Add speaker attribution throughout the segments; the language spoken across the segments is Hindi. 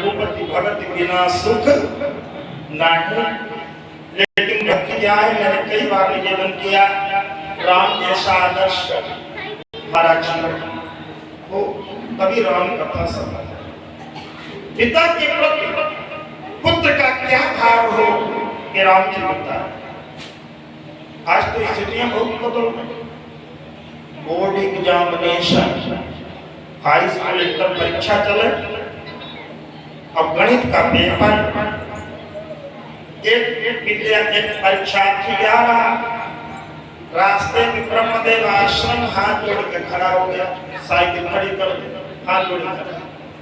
Speaker 1: रघुपति भगत बिना सुख नहीं। लेकिन भक्ति क्या है, मैंने कई बार निवेदन किया, राम जैसा आदर्श हमारा जीवन हो तभी राम कथा संभव। पिता के प्रति पुत्र का क्या भाव हो कि राम जी होता है। आज तो स्थितियां बहुत बदल गई। Board examination, high school inter परीक्षा चले, अब गणित का पेपर, एक परीक्षार्थी जा रहा, रास्ते में ब्रह्मदेव आश्रम हाथ जोड़ के खड़ा हो गया, साइकिल खड़ी कर हाथ जोड़ कर,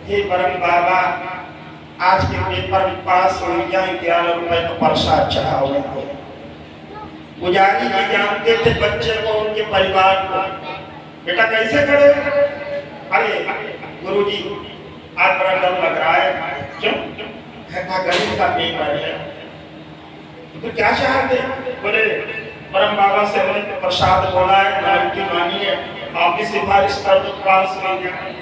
Speaker 1: हे परम बाबा आज के पेपर में पास हो गया, 11 रुपए तो प्रसाद चढ़ा हुआ है। पुजारी जी जानते थे बच्चे को, उनके परिवार को, बेटा कैसे खड़े? अरे गुरुजी आज बड़ा डर लग रहा है। क्यों? गणित का पेपर है। तो क्या चाहते? बोले परम बाबा से हमने प्रसाद बोला है, नारटी मानी है, आप भी सिफारिश कर दो, पास हो जाए।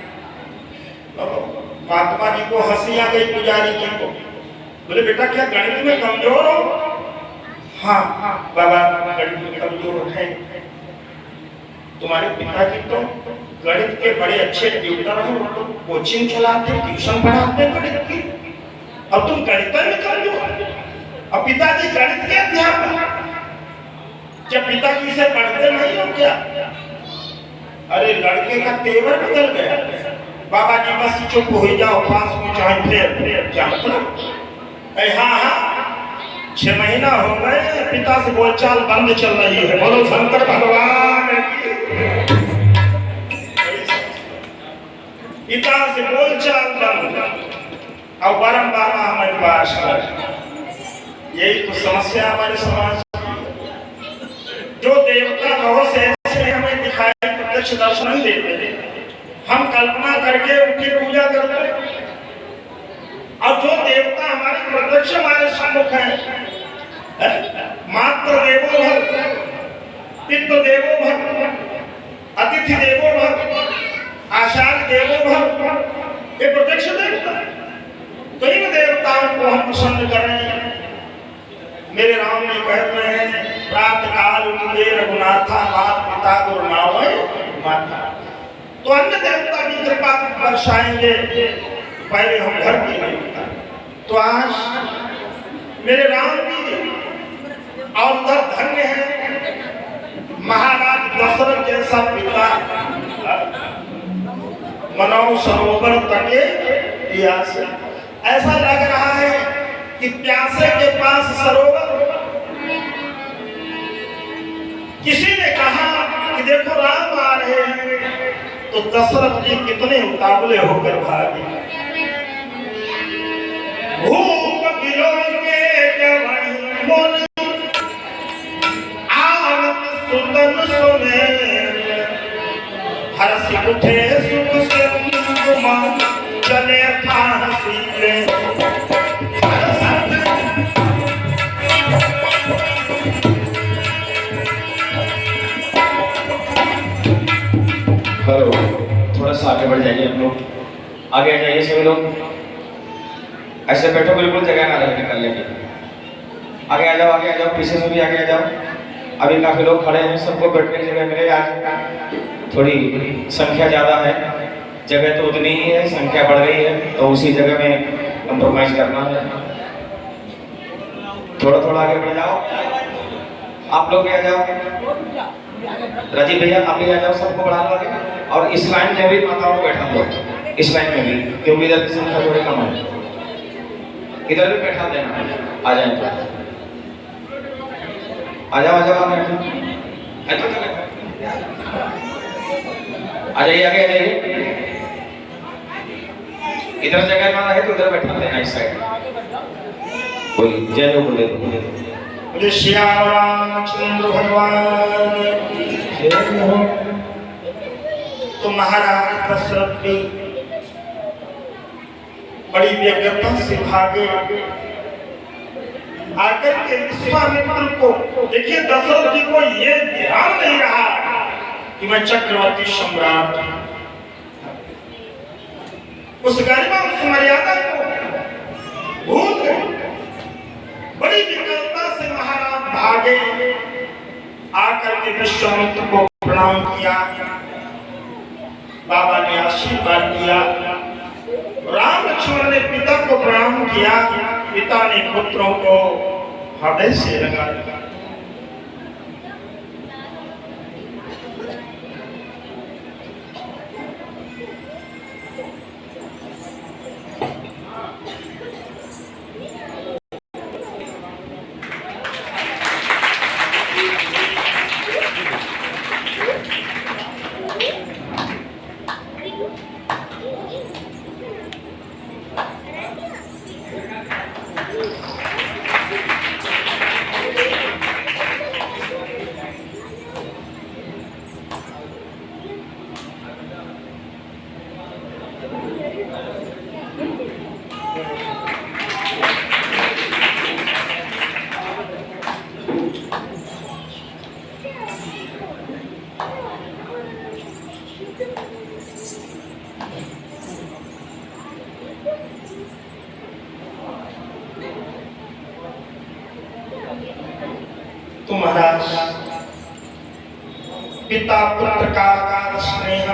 Speaker 1: महात्मा जी को हंसी आ गई, पुजारी जी को। बोले बेटा क्या गणित में कमजोर हो? हाँ बाबा गणित में कमजोर है। तुम्हारे पिताजी तो गणित के बड़े अच्छे ट्यूटर हैं, वो तो कोचिंग चलाते, ट्यूशन पढ़ाते गणित की, अब तुम गणित में कमजोर। अब पिताजी गणित के अध्यापक, क्या पिताजी से पढ़ते नहीं हो क्या? अरे लड़के का तेवर बदल गया। बाबा जी बस चुप हो जाओ, पास हो जाए, फिर क्या मतलब? हाँ 6 महीना हो गए, पिता से बोलचाल बंद चल रही है। बोलो शंकर भगवान की। पिता से बोलचाल बंद, और बारम्बार हमारे पास यही तो समस्या हमारे समाज। जो देवता बहुत से ऐसे हमें दिखाई प्रत्यक्ष दर्शन नहीं देते, हम कल्पना करके उनकी पूजा करते हैं। और जो देवता हमारे प्रत्यक्ष हमारे सम्मुख हैं, मात्र देवो भव, पितृ देवो भव, अतिथि देवो भव, आचार्य देवो भव, ये प्रत्यक्ष देवता है। तो इन देवताओं को हम पसंद करें। मेरे राम ने कहते हैं प्रातः काल उनके रघुनाथा, माता पिता गुरुनाव माता। तो अन्य देवता की कृपा बरसाएंगे, पहले हम घर की नहीं। तो आज मेरे राम जी अवतार धन्य है, महाराज दशरथ जैसा पिता, मनौ सरोवर तटे प्यास। ऐसा लग रहा है कि प्यासे के पास सरोवर। किसी ने कहा कि देखो राम आ रहे हैं, तो दशरथ जी कितने उतावले होकर भागे। भूप बिलोके जवन मोन, आवत सुतन सुने, हर्षि उठे सुख से कुमार, चले फांसी ले।
Speaker 2: हेलो, थोड़ा सा आगे बढ़ जाइए हम लोग, आगे आ जाइए सभी लोग। ऐसे बैठो, बिल्कुल जगह ना रहे निकलने की। आगे आ जाओ, आगे आ जाओ, पीछे से भी आगे आ जाओ। अभी काफी लोग खड़े हैं, सबको बैठने की जगह मिले। आज थोड़ी संख्या ज़्यादा है, जगह तो उतनी ही है, संख्या बढ़ गई है, तो उसी जगह में कंप्रोमाइज करना है। थोड़ा थोड़ा आगे बढ़ जाओ, आप लोग भी आ जाओ। राजीव भैया आप भी आ जाओ, सबको बढ़ा लो आगे। और इस लाइन में भी माताओं को बैठा दो, इस लाइन में भी, क्योंकि इधर की संख्या थोड़ी कम है, इधर भी बैठा देना। आ जाए, आ जाओ, आ जाओ, आ जाइए, आगे आ जाइए। इधर जगह ना रहे तो इधर बैठा देना, इस साइड। बोलिए जय हो, बोले
Speaker 1: बोले श्याम रामचंद्र भगवान की जय हो। तो महाराज दशरथ भी बड़ी व्यग्रता से भागे, आकर के विश्वामित्र को, देखिए दशरथ जी को ये ध्यान नहीं रहा कि मैं चक्रवर्ती सम्राट, उस गरिमा उस मर्यादा को आगे आकर के विश्वामित्र को प्रणाम किया। बाबा ने आशीर्वाद दिया। राम लक्ष्मण ने पिता को प्रणाम किया। पिता ने पुत्रों को हृदय से लगा दिया। तो महाराज, पिता पुत्र का अगाध स्नेह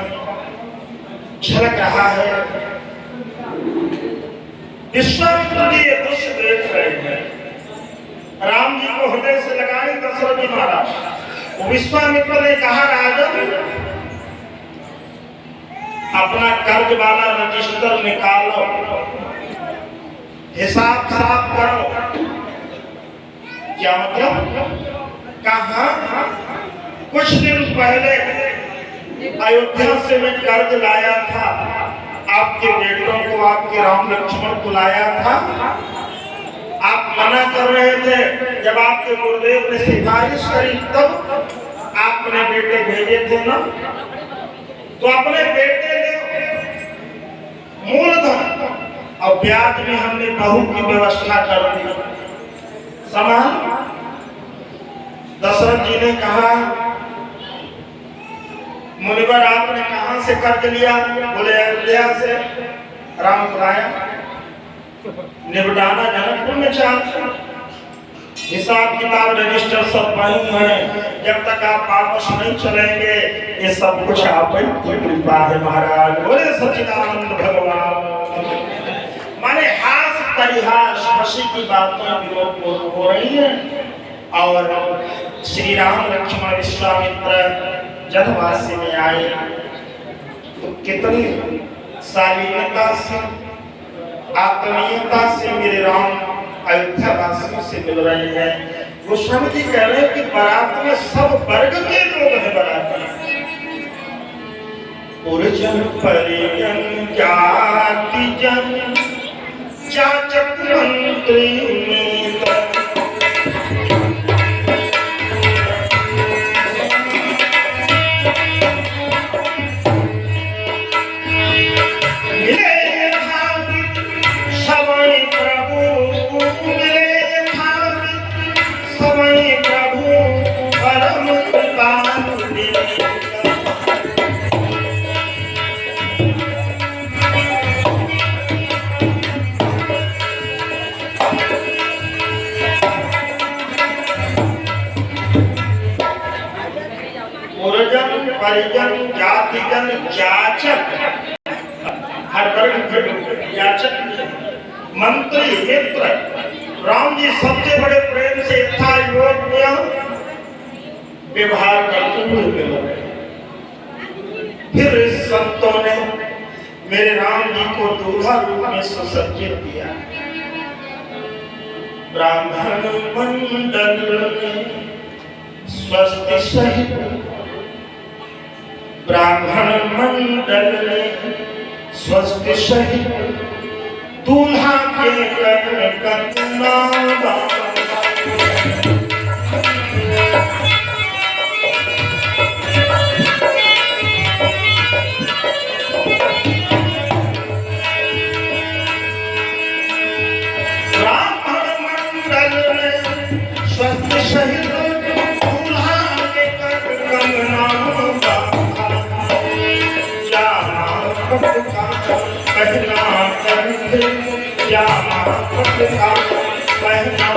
Speaker 1: झलक रहा है। विश्वामित्र जी ये दृश्य देख रहे हैं। राम जी को हृदय से लगाए दशरथ जी महाराज। विश्वामित्र ने कहा, राजन अपना कर्ज वाला रजिस्टर निकालो, हिसाब साफ करो। क्या मतलब? कहा कुछ दिन पहले अयोध्या से मैं कर्ज लाया था, आपके बेटों को, आपके राम लक्ष्मण को लाया था। आप मना कर रहे थे। जब आपके गुरुदेव ने सिफारिश करी तब आपने बेटे भेजे थे ना, तो अपने बेटे ने मूलधन और ब्याज में हमने बहू की व्यवस्था कर दी। समान दशरथ जी ने कहा, मुनिवर आपने कहां से कर्ज लिया? बोले अयोध्या से। राम बुलाया, निबटाना जनकपुर में चाहते। हिसाब किताब रजिस्टर सब वही है। जब तक आप वापस नहीं चलेंगे, ये सब कुछ आप की कृपा है महाराज। बोले सच्चिदानंद भगवान। माने हास परिहास हंसी की बातें हो रही हैं। और श्री राम लक्ष्मण विश्वामित्र जनवासी में आए तो कितनी शालीनता से, आत्मीयता से मेरे राम अयोध्या वासियों से मिल रहे हैं। गोस्वामी जी कह रहे हैं कि बारात में सब वर्ग के लोग हैं। बारात में पुरजन परिजन जाति जन चाचक मंत्री में परिजन जाति जन जाचक, हर वर्ग के याचक, मंत्री मित्र। राम जी सबसे बड़े प्रेम से था योग्य व्यवहार करते हुए मिले। फिर संतों ने मेरे राम जी को दूल्हा रूप में सुसज्जित किया। ब्राह्मण मंडल में स्वस्ति सहित, ब्राह्मण मंडल में स्वस्ति सहित दूल्हा के कन्ना पहना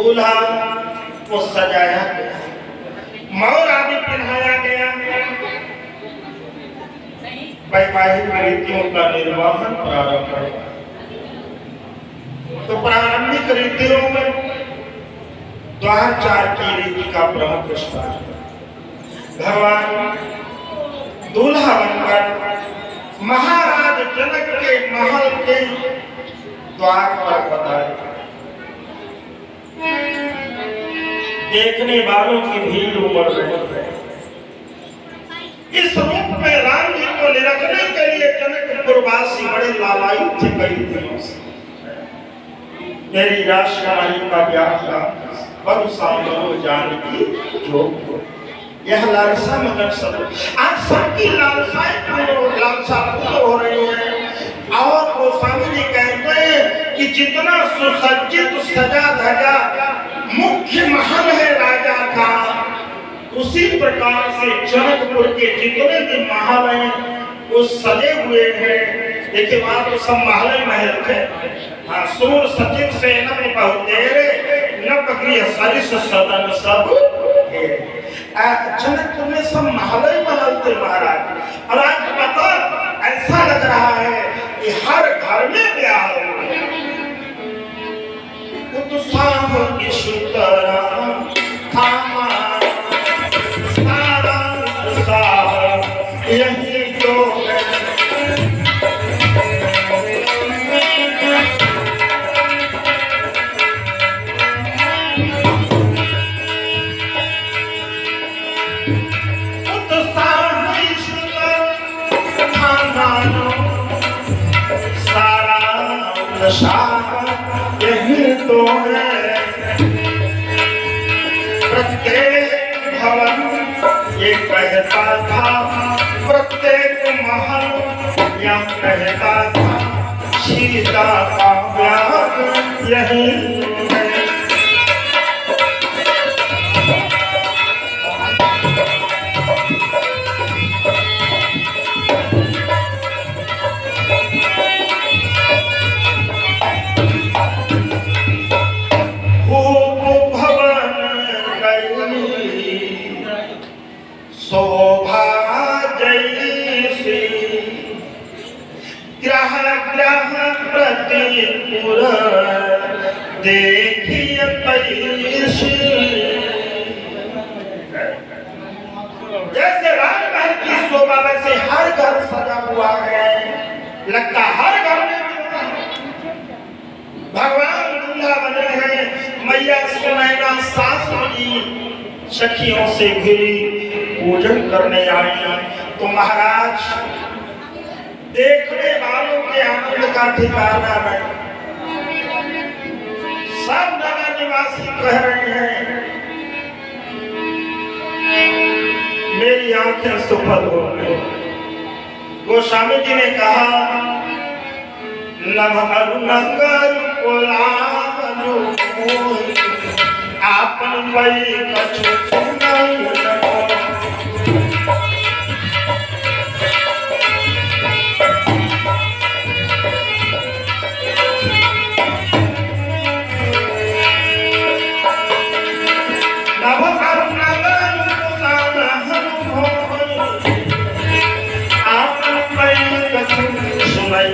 Speaker 1: दूल्हा को सजाया गया, मोर आदि पहनाया गया, वैवाहिक रीतियों का निर्वहन प्रारंभ हुआ। तो प्रारंभिक रीतियों में द्वारचार की रीति का प्रमुख स्थान। भगवान दूल्हा बनकर महाराज जनक के महल के द्वार पर पधारे। देखने वालों की भीड़ उमड़ रही है। इस रूप में राम जी को निरखने के लिए जनकपुरवासी बड़े लालायित थे कई दिनों से। मेरी राजकुमारी का ब्याह था, बरु सांवरो जानकी जो यह लालसा मगर सब आज सबकी लालसा पूर्ण हो रही है। और वो स्वामी जी कहते हैं कि जितना सुसज्जित सजा धजा मुख्य महल है राजा का, उसी प्रकार से जनकपुर के जितने भी महल हैं वो सजे हुए हैं। देखिए वहां तो सब महल महल थे। हाँ, सूर सचिव सेना में बहुतेरे नव गृह सरिस सदन सब जनकपुर में सब महल महल थे महाराज। और आज पता ऐसा लग रहा है कि हर घर में ब्याह हो रहा है। उत्साह की सुतरा थामा सारा उत्साह यही तो है। यही तो है। प्रत्येक भवन ये कहता था, प्रत्येक महल यह कहता था, सीता का ब्याह यही है। शोभा जैसी ग्रह ग्रह प्रतिपुर देखिए पैसी। जैसे राजमहल की शोभा वैसे हर घर सजा हुआ है। लगता हर घर में भगवान दूल्हा बने हैं। मैया सुनैना सासू जी सखियों से घिरी पूजन करने आई। तो महाराज देखने वालों के आनंद का ठिकाना नहीं। सब नगर निवासी कह रहे हैं मेरी आंखें सुफल हो गई। गोस्वामी जी ने कहा नभ नगर कोलाहलु आपन वही कछु सुनाई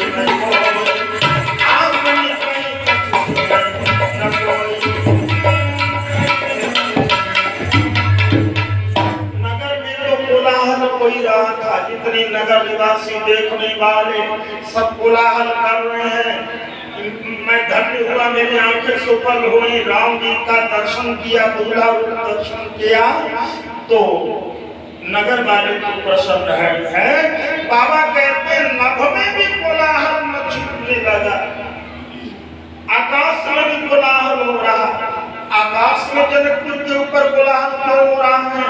Speaker 1: जितनी नगर निवासी देखने वाले सब कोलाहल कर रहे हैं। मैं धन्य हुआ, मेरी आंखें सुफल हुई। राम जी का दर्शन किया, दूल्हा का दर्शन किया तो नगर वाले को प्रसन्न है। बाबा कहते नभ में भी कोलाहल मचने लगा, आकाश में भी कोलाहल हो रहा। आकाश में जनकपुर के ऊपर कोलाहल क्यों हो रहा है?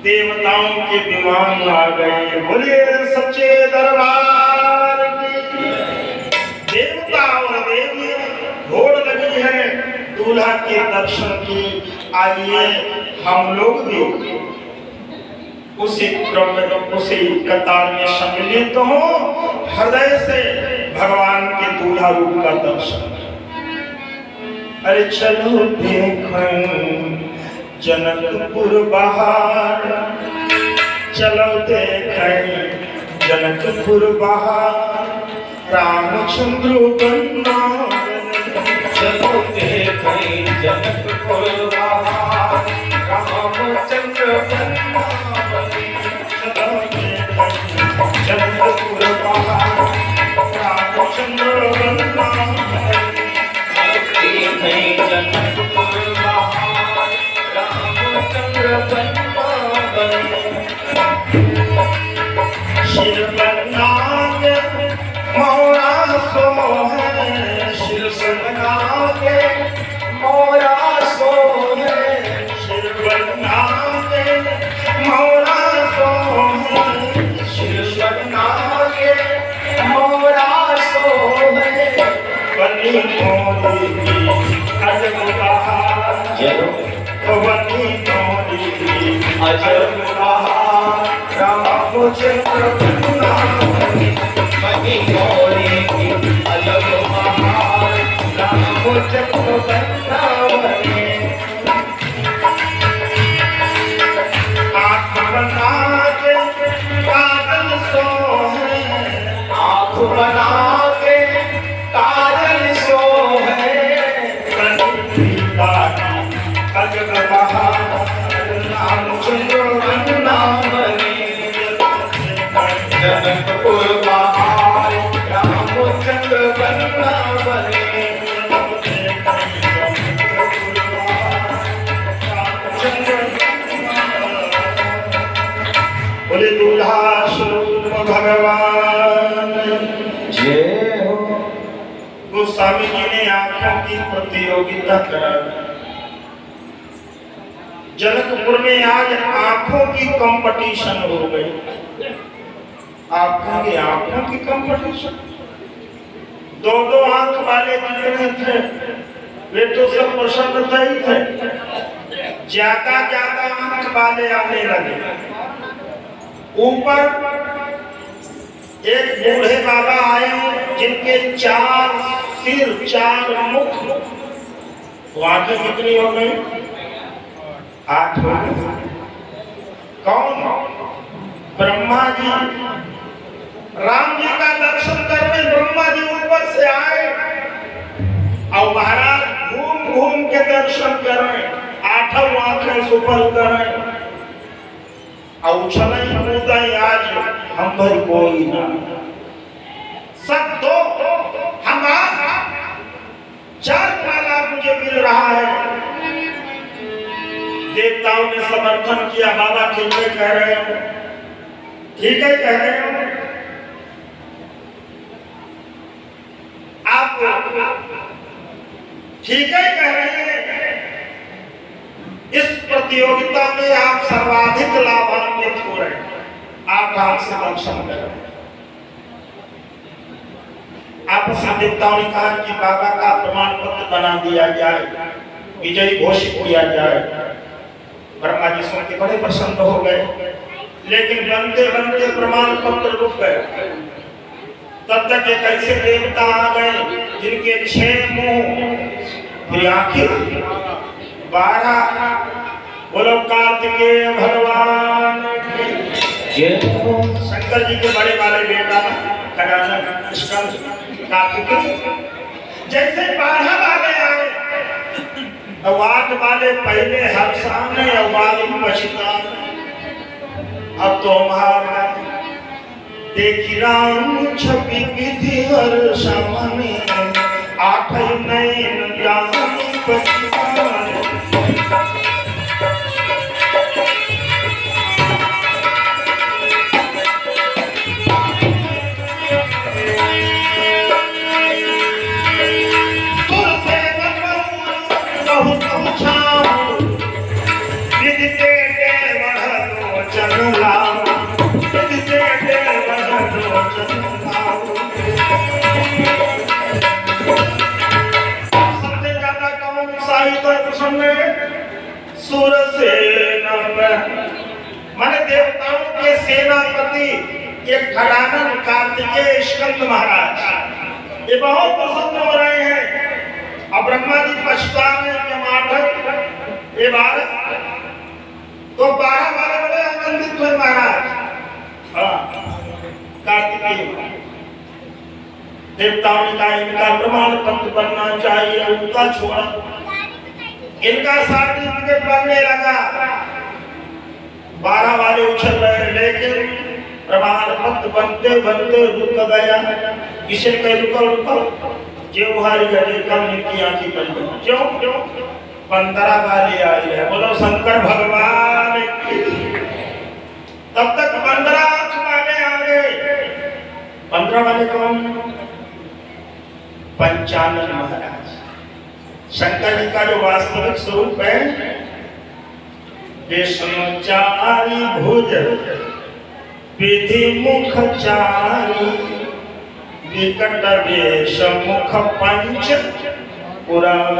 Speaker 1: देवताओं के विमान आ गए। बोलिए सच्चे दरबार की। देवता और देवियां घोड़ लगी है दूल्हा के दर्शन की। आइए हम लोग भी उसी क्रम में उसी कतार में सम्मिलित हो, हृदय से भगवान के दूल्हा रूप का दर्शन। अरे चलो देखें जनकपुर बहार, चलो देखें जनकपुर बहार, रामचंद्र वृंदावन।
Speaker 2: चलो देखें जनकपुर बहार, रामचंद्र वृंदावन।
Speaker 1: चलो देखें जनकपुर बहार, रामचंद्र वृंदावन।
Speaker 2: देखें जनकपुर बहार, रामचंद्र वृंदावन।
Speaker 1: शिर बना के मोरा सो है, शिर बना के
Speaker 2: मोरा सो है,
Speaker 1: शिर बना के मोरा सो है,
Speaker 2: शिर बना के मोरा सो है।
Speaker 1: बनी मोरी की अजब बहार, बनी मोरी की
Speaker 2: अजब बहार, रामचंद्र वृंदावन। बनी मोरी की अजब बहार, रामचंद्र वृंदावन।
Speaker 1: आँख बना के काजल सो है,
Speaker 2: आँख बना के काजल सो है।
Speaker 1: अजब बहार, रामचंद्र वृंदावन।
Speaker 2: जनकपुर बहार, रामचंद्र वृंदावन।
Speaker 1: बोले दूल्हा स्वरूप भगवान
Speaker 2: जय हो।
Speaker 1: गोस्वामी जी ने आंखों की प्रतियोगिता करा। जनकपुर में आज आंखों की कंपटीशन हो गई। आप कहेंगे आंखों की कंपटीशन? दो दो आंख वाले जितने थे वे तो सब प्रसन्न थे ही थे, ज्यादा ज्यादा आंख वाले आने लगे। ऊपर एक बूढ़े बाबा आए जिनके 4 सिर 4 मुख, तो आंखें कितनी हो गई? 8 हो गई। कौन? ब्रह्मा जी। राम जी का दर्शन करने ब्रह्मा जी ऊपर से आए और महाराज घूम घूम के दर्शन करें, 8 आंखें सुफल करें और उछल कूदा आज हम पर कोई ना, सब दो हम 4 माला मुझे मिल रहा है। देवताओं ने समर्थन किया, बाबा ठीक है कह रहे हो, ठीक है कह रहे हो आप, ठीक है कह रहे हैं। इस प्रतियोगिता में आप सर्वाधिक लाभान्वित हो रहे हैं। आप आंख से दर्शन करें। आपस में देवताओं ने कहा कि बाबा का प्रमाण पत्र बना दिया जाए, विजयी घोषित किया जाए। ब्रह्मा जी सुन के बड़े प्रसन्न हो गए, लेकिन बनते बनते प्रमाण पत्र रुक गए। तब तक एक ऐसे देवता आ गए जिनके 6 मुंह फिर आंखें 12। बोलो कार्तिकेय भगवान
Speaker 2: जय हो।
Speaker 1: शंकर जी के बड़े वाले बेटा कार्तिकेय। जैसे 12 वाले आए, 8 वाले पहले हर सामने और 12 पछताने। अब तो हमारा देखी राम छवि विधि हर सामने, 8 नयन जान पछताने। माने देवताओं के सेनापति एक खड़ानन कार्तिकेय स्कंद महाराज, ये बहुत प्रसन्न हो रहे हैं। अब ब्रह्मा जी पछता में टमाटर ये बार तो 12 वाले बड़े आनंदित हुए महाराज। हाँ कार्तिकेय देवताओं ने कहा इनका प्रमाण पत्र बनना चाहिए, उनका छोड़ा इनका सर्टिफिकेट बनने लगा। 12 वाले उछल रहे लेकिन प्रमाण पत्र बनते बनते रुक गया। किसी ने रुको जो हारी गए कम की आंखी पड़ गई। क्यों 15 वाले आई है, बोलो शंकर भगवान की। तब तक 15 वाले आ गए। 15 वाले कौन? पंचानन महाराज। शंकर जी का जो वास्तविक स्वरूप है विष्णुचारी भुज विधि मुख चारी विकट वेश मुख पंच पुराण।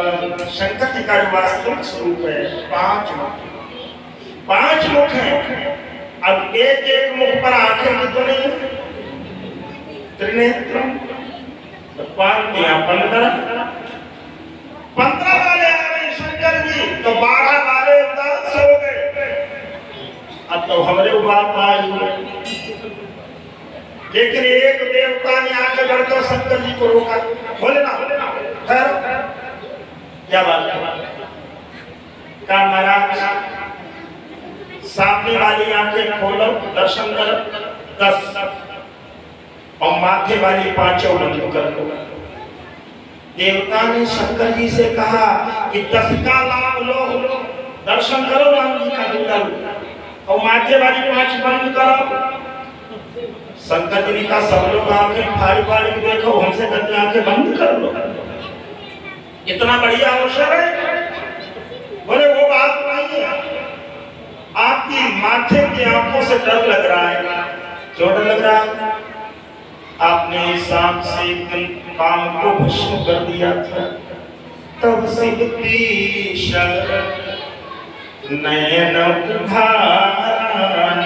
Speaker 1: शंकर जी का जो वास्तविक स्वरूप है 5 मुख है। अब एक मुख पर आंखें कितनी? त्रिनेत्र 15 वाले आ गए शंकर जी, तो 12 वाले 10 हो गए। अब तो हमारे बात आई, लेकिन एक देवता ने आगे बढ़कर शंकर जी को रोका। बोले ना खैर क्या बात है? कहा महाराज सामने वाली आंखें खोलो, दर्शन करो 10 और माथे वाली 5 बंद कर दो। देवता ने शंकर जी से कहा कि 10 का लाभ लो, दर्शन करो राम जी का दुर्गा और माथे वाली 5 बंद करो। शंकर जी ने कहा सब लोग आंखें फाड़ी फाड़ी देखो, हमसे कहते आंखें बंद कर लो, इतना बढ़िया अवसर है। बोले वो बात नहीं है, आपकी माथे की आंखों से डर लग रहा है। क्यों डर लग रहा है? आपने सांप से काम को भस्म कर दिया था, तब सब पीशर नयन उधार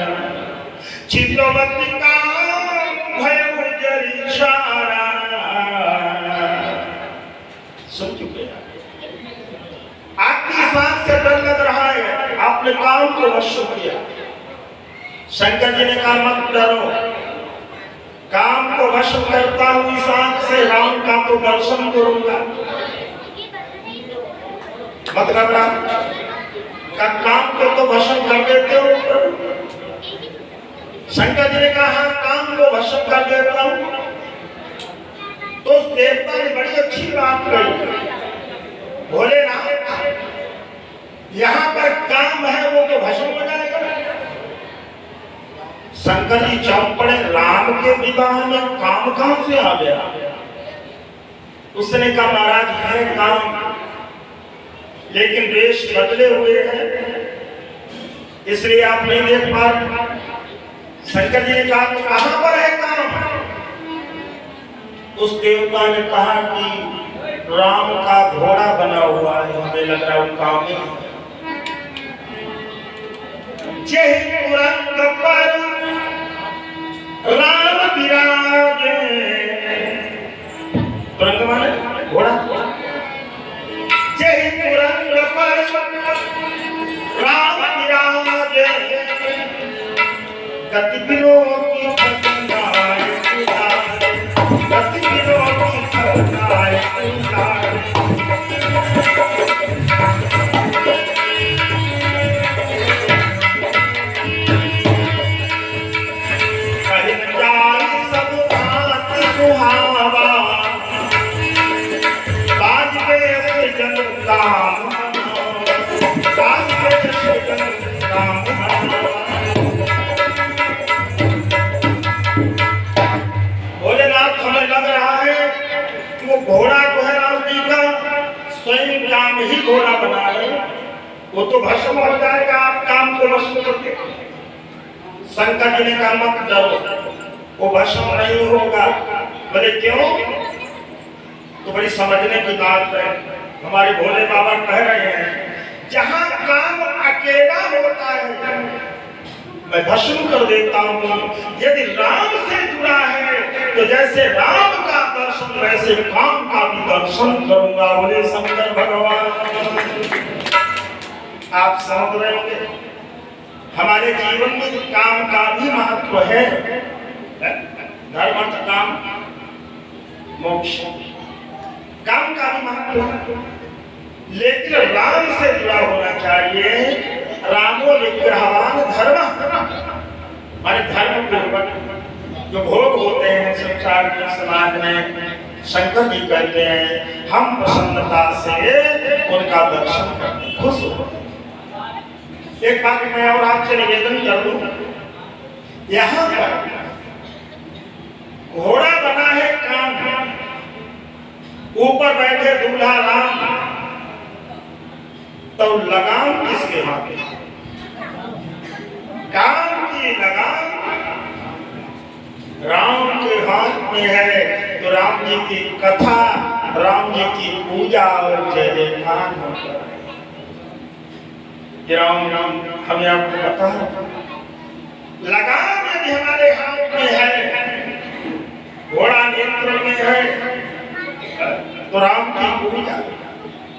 Speaker 1: चित्रवती का भय जरी सारा। सुन चुके हैं? आपकी सांप से डर लग रहा है, आपने काम को वश किया। शंकर जी ने कहा मत डरो, काम को वश करता हूं इस आंख से, राम का तो दर्शन करूंगा। मत घबरा, काम को तो वश कर देते हो प्रभु। शंकर जी ने कहा काम को वश कर देता हूं। तो उस देवता ने बड़ी अच्छी बात कही, भोलेनाथ यहाँ पर काम है वो तो भस्म हो जाएगा। शंकर जी चौंक पड़े, राम के विवाह में काम कहां से आ गया? उसने कहा महाराज है काम, लेकिन वेश बदले हुए हैं इसलिए आप नहीं देख पा रहे। शंकर जी ने कहा तो कहां पर है काम? उस देवता ने कहा कि राम का घोड़ा बना हुआ है, हमें लग रहा है वो काम में। जय तुरंत पर राम विराजे, तुरंत माने घोड़ा। जय तुरंत पर राम विराजे, गति विरोधी खतनाए उतारे, गति विरोधी खतनाए उतारे। भोलेनाथ हमें लग रहा है कि वो घोड़ा जो है राम जी का स्वयं राम ही घोड़ा बना है, वो तो भस्म हो जाएगा आप काम को भस्म करके। शंकर जी ने कहा मत डरो, वो भस्म नहीं होगा। बोले क्यों? तो बड़ी समझने की बात है। हमारे भोले बाबा कह रहे हैं जहां काम अकेला होता है मैं भस्म कर देता हूँ। यदि राम से जुड़ा है तो जैसे राम का दर्शन वैसे काम का भी दर्शन करूंगा। बोले शंकर भगवान। आप समझ रहे होंगे हमारे जीवन में काम का भी महत्व है। धर्म अर्थ काम मोक्ष, काम का भी महत्व है, लेकिन राम से जुड़ा होना चाहिए। रामो विग्रहवान धर्म, हमारे धर्म पूर्वक जो भोग होते हैं संसार के समाज में, शंकर जी कहते हैं हम प्रसन्नता से उनका दर्शन करते हैं, खुश होते हैं। एक बात मैं और आपसे निवेदन कर दूं, यहाँ पर घोड़ा बना है काम, ऊपर बैठे दूल्हा राम, तो लगाम किसके हाथ में? काम की लगाम राम के हाथ में है। तो राम जी की कथा, राम जी की पूजा और जय जयकार होता है। राम राम हमें आपको पता है, लगाम यदि हमारे हाथ में है, घोड़ा नियंत्रण में है, तो राम की पूजा।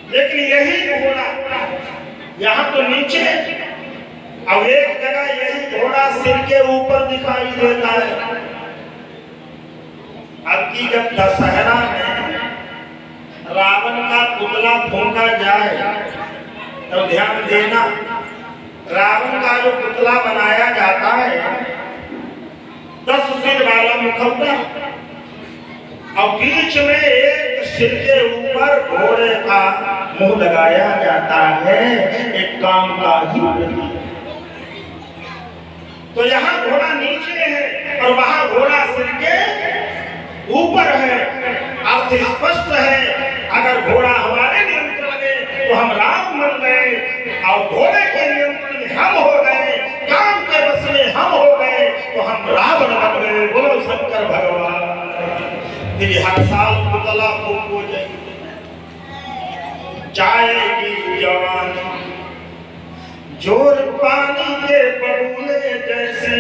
Speaker 1: लेकिन यही घोड़ा यहाँ तो नीचे, अब एक जगह यही घोड़ा सिर के ऊपर दिखाई देता है। अब की जब दशहरा में रावण का पुतला फूंका जाए तो ध्यान देना, रावण का जो पुतला बनाया जाता है 10 सिर वाला मुखौटा, और बीच में एक सिर के ऊपर घोड़े का मुंह लगाया जाता है, एक काम का ही प्रतीक। तो यहाँ घोड़ा नीचे है और वहां घोड़ा सिर के ऊपर है। अर्थ स्पष्ट है, अगर घोड़ा हमारे नियंत्रण में तो हम राम बन गए, और घोड़े के नियंत्रण में हम हो गए, काम के बस में हम हो गए तो हम रावण बन गए। बोलो शंकर भगवान। फिर हर साल पुतला फूंको जाएगी जवानी, जोर पानी के बबूले जैसे,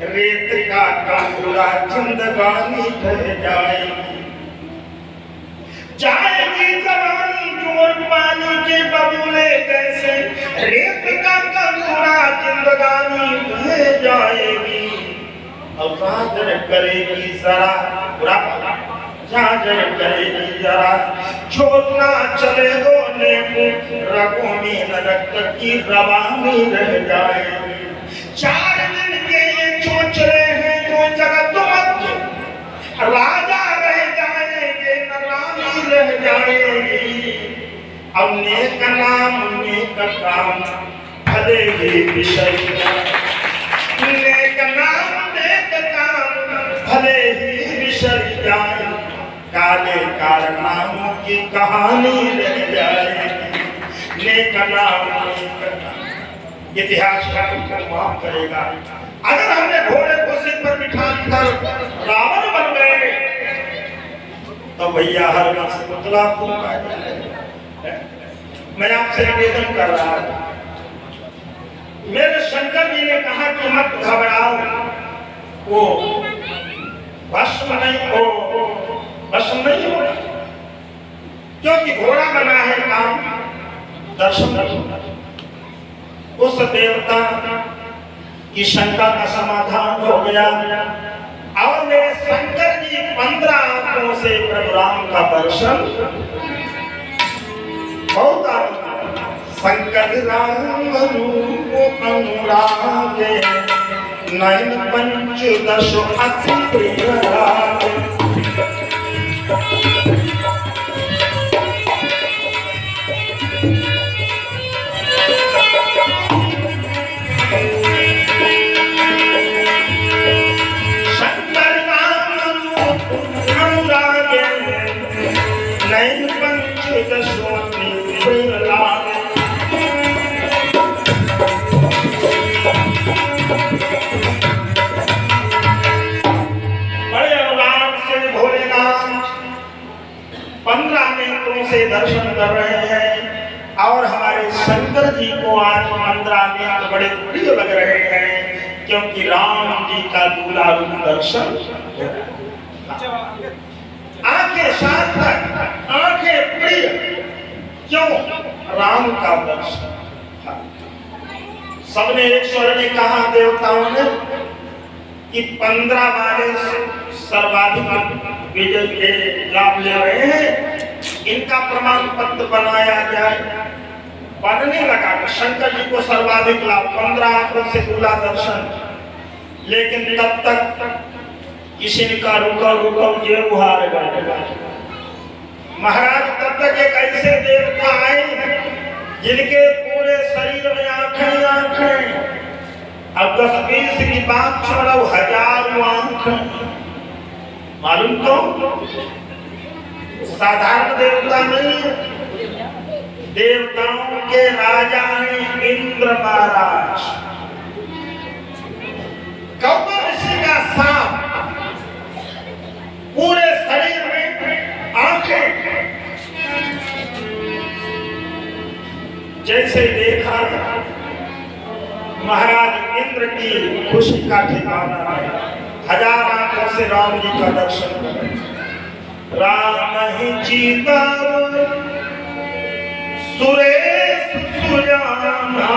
Speaker 1: रेत का कांगुरा जिंदगानी ढह जाएगी। जाएगी जवानी जोर पानी के बबूले जैसे, रेत का कांगुरा जिंदगानी ढह जाएगी। और साजर करेगी जरा, साजर करेगी जरा, छोड़ना चले रोने को, रगों में रक्त की रवानी रह जाएगी। 4 दिन के ये सोच रहे हैं जो जगत मध्य, राजा रह जाएंगे न रानी रह जाएगी। अब नेक नाम नेक काम भले ही विषय, नेक नाम नेक काम भले ही विषय जाए, काले कारनामों की कहानी रह जाएगी। नेक नाम नेक काम, इतिहास का माफ करेगा। अगर हमने घोड़े को सिर पर बिठा कर रावण बन गए तो भैया हर वक्त पुतला फूंका जाएगा। मैं आपसे निवेदन कर रहा हूं, मेरे शंकर जी ने कहा कि मत घबराओ, वो भस्म नहीं हो, भस्म नहीं हो, क्योंकि घोड़ा बना है काम दर्शन करना। उस देवता की शंका का समाधान हो गया और मेरे शंकर जी 15 आंखों से प्रभु राम का दर्शन बहुत शंकर राम रूप अनुरागे, नयन पंचदश अति प्रिय रागे। बड़े अनुराग से क्योंकि राम जी का दूल्हा रूप दर्शन आंखें सार्थक, आंखें प्रिय, क्यों? राम का दर्शन। सबने एक स्वर में कहा देवताओं ने कि 15 वाले सर्वाधिक विजय के लाभ ले रहे हैं, इनका प्रमाण पत्र बनाया जाए। बनने लगा शंकर जी को सर्वाधिक लाभ 15 आंखों से दूल्हा दर्शन। लेकिन तब तक किसी ने कहा रुको ये उहार गए। महाराज तब तक एक ऐसे देवता आए जिनके पूरे शरीर में आंखें, अब 10-20 की बात छोड़ो, 1000 आंखें। मालूम तो साधारण देवता नहीं, देवताओं के राजा हैं इंद्र महाराज। गौतम ऋषि का सांप, पूरे शरीर में आंखें। जैसे देखा महाराज इंद्र की खुशी का ठिकाना है। 1000 आंखों से राम जी का दर्शन करें। राम ही जीता सुरेश सुजाना,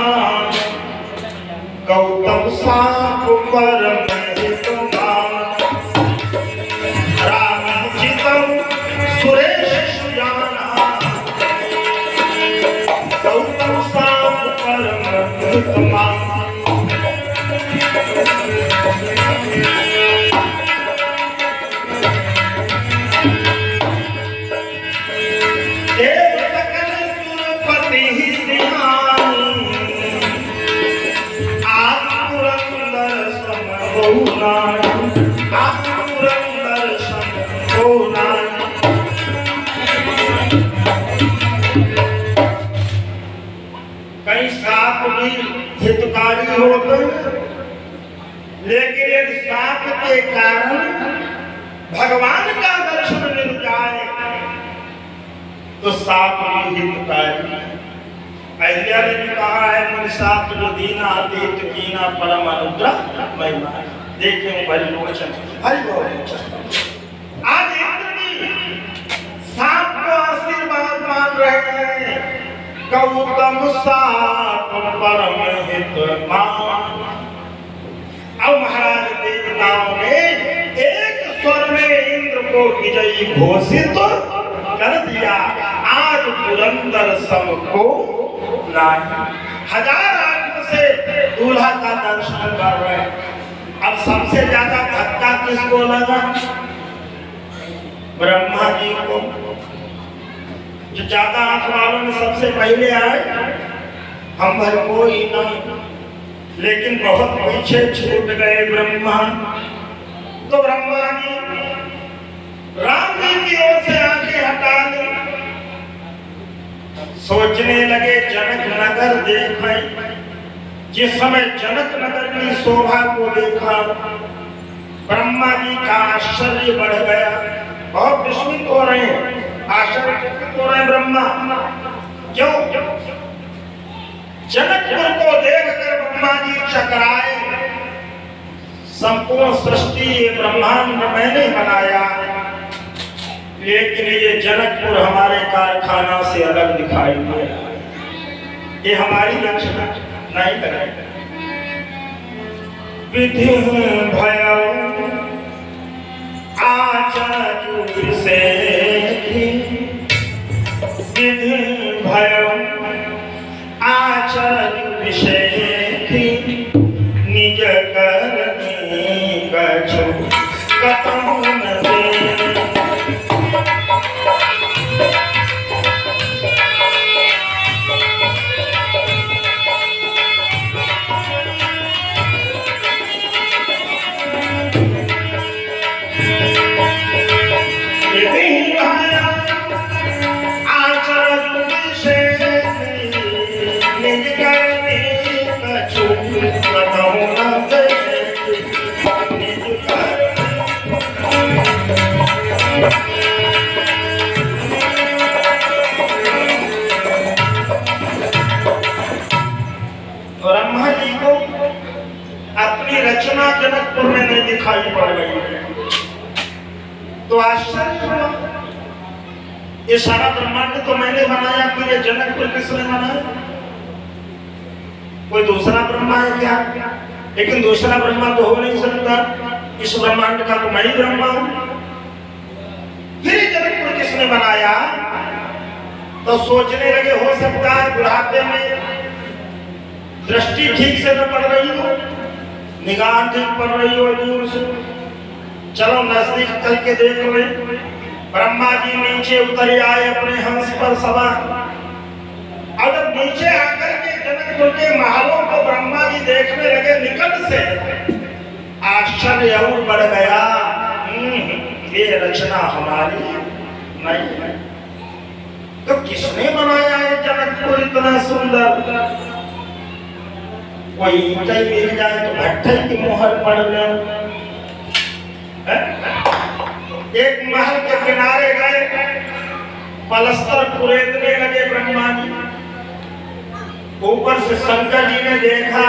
Speaker 1: गौतम सांप पर राम जीता सुरेश सुजाना, गौतम सांप पर कई सांप भी हितकारी होते, लेकिन यदि सांप के कारण भगवान का दर्शन मिल जाए तो सांप भी हितकारी। अहिल्या ने भी कहा है, मन सांप जो दीना अतीत कीना परम अनुग्रह महिमा। देखिए भरी लोचन, हरि बोल। आज इंद्र भी सांप को आशीर्वाद मान रहे हैं, गौतम सांप परम हित मान। अब महाराज देवताओं ने एक स्वर में इंद्र को विजयी घोषित कर दिया। आज पुरंदर सम को नहीं, 1000 आंखों से दूल्हा का दर्शन कर रहे हैं। अब सबसे ज्यादा धक्का किसको लगा? ब्रह्मा जी को, जो ज्यादा आंख वालों में सबसे पहले आए। हम भर कोई नहीं, लेकिन बहुत पीछे छूट गए ब्रह्मा। तो ब्रह्मा जी राम जी की ओर से आंखें हटा ली, सोचने लगे जनक नगर देखें। जिस समय जनक नगर की शोभा को देखा, ब्रह्मा जी का आश्चर्य बढ़ गया। बहुत विस्मित हो रहे हैं, आश्चर्यचकित हो रहे हैं ब्रह्मा। क्यों? जनकपुर को देखकर ब्रह्मा जी चकराए। संपूर्ण सृष्टि ये ब्रह्मांड मैंने बनाया, लेकिन ये जनकपुर हमारे कारखाना से अलग दिखाई दिया। ये हमारी रचना नहीं करेगा। विधि भयो आचार्य से, विधि भयो आचार्य से निज करनी कछु कतहु न दे। दिखाई पड़ गई। तो आश्चर्य हुआ, ये सारा ब्रह्मांड तो मैंने बनाया, फिर ये जनकपुर किसने बनाया? कोई दूसरा ब्रह्मा है क्या? लेकिन दूसरा ब्रह्मा तो हो नहीं सकता, इस ब्रह्मांड का तो मैं ही ब्रह्मा हूं। फिर ये जनकपुर किसने बनाया? तो सोचने लगे हो सकता है बुढ़ापे में दृष्टि ठीक से न पड़ रही हो, निगाह ठीक पड़ रही हो दूर से, चलो नजदीक चल के देख ले। ब्रह्मा जी नीचे उतर आए अपने हंस पर सवार। और जब नीचे आकर के जनकपुर के महलों को ब्रह्मा जी देखने लगे निकट से, आश्चर्य और बढ़ गया। ये रचना हमारी नहीं है, तो किसने बनाया है जनकपुर इतना सुंदर? कोई ऊंचाई मिल जाए तो भट्टे की मोहर पड़ ले। एक महल के किनारे गए, पलस्तर कुरेदने लगे ब्रह्मा जी। ऊपर से शंकर जी ने देखा,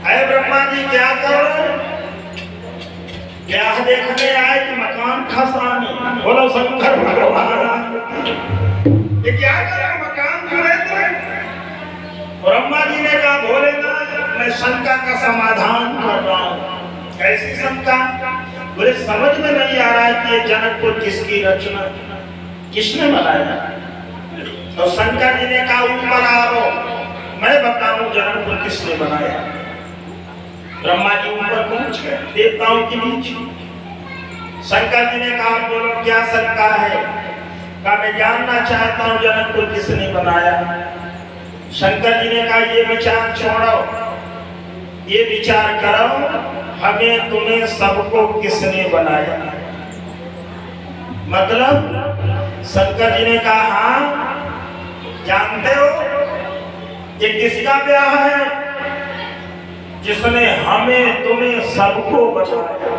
Speaker 1: अरे ब्रह्मा जी क्या कर रहे हैं? ब्याह देखने आए कि मकान खसाने? बोलो शंकर भगवान, ये क्या कर रहे? मकान खरीद रहे? ब्रह्मा जी ने कहा, भोलेनाथ मैं शंका का समाधान कर रहा हूँ। कैसी शंका? बोले समझ में नहीं आ रहा है कि ये जनकपुर किसकी रचना, किसने बनाया? तो शंकर जी ने कहा, ऊपर आओ मैं बताऊं जनकपुर किसने बनाया। ब्रह्मा जी ऊपर पहुंच गए देवताओं के बीच। शंकर जी ने कहा, बोलो क्या शंका है? कहा मैं जानना चाहता हूं जनकपुर किसने बनाया। शंकर जी ने कहा, ये विचार छोड़ो, ये विचार करो हमें तुम्हें सबको किसने बनाया। मतलब शंकर जी ने कहा, हाँ जानते हो ये किसका ब्याह है? जिसने हमें तुम्हें सबको बनाया।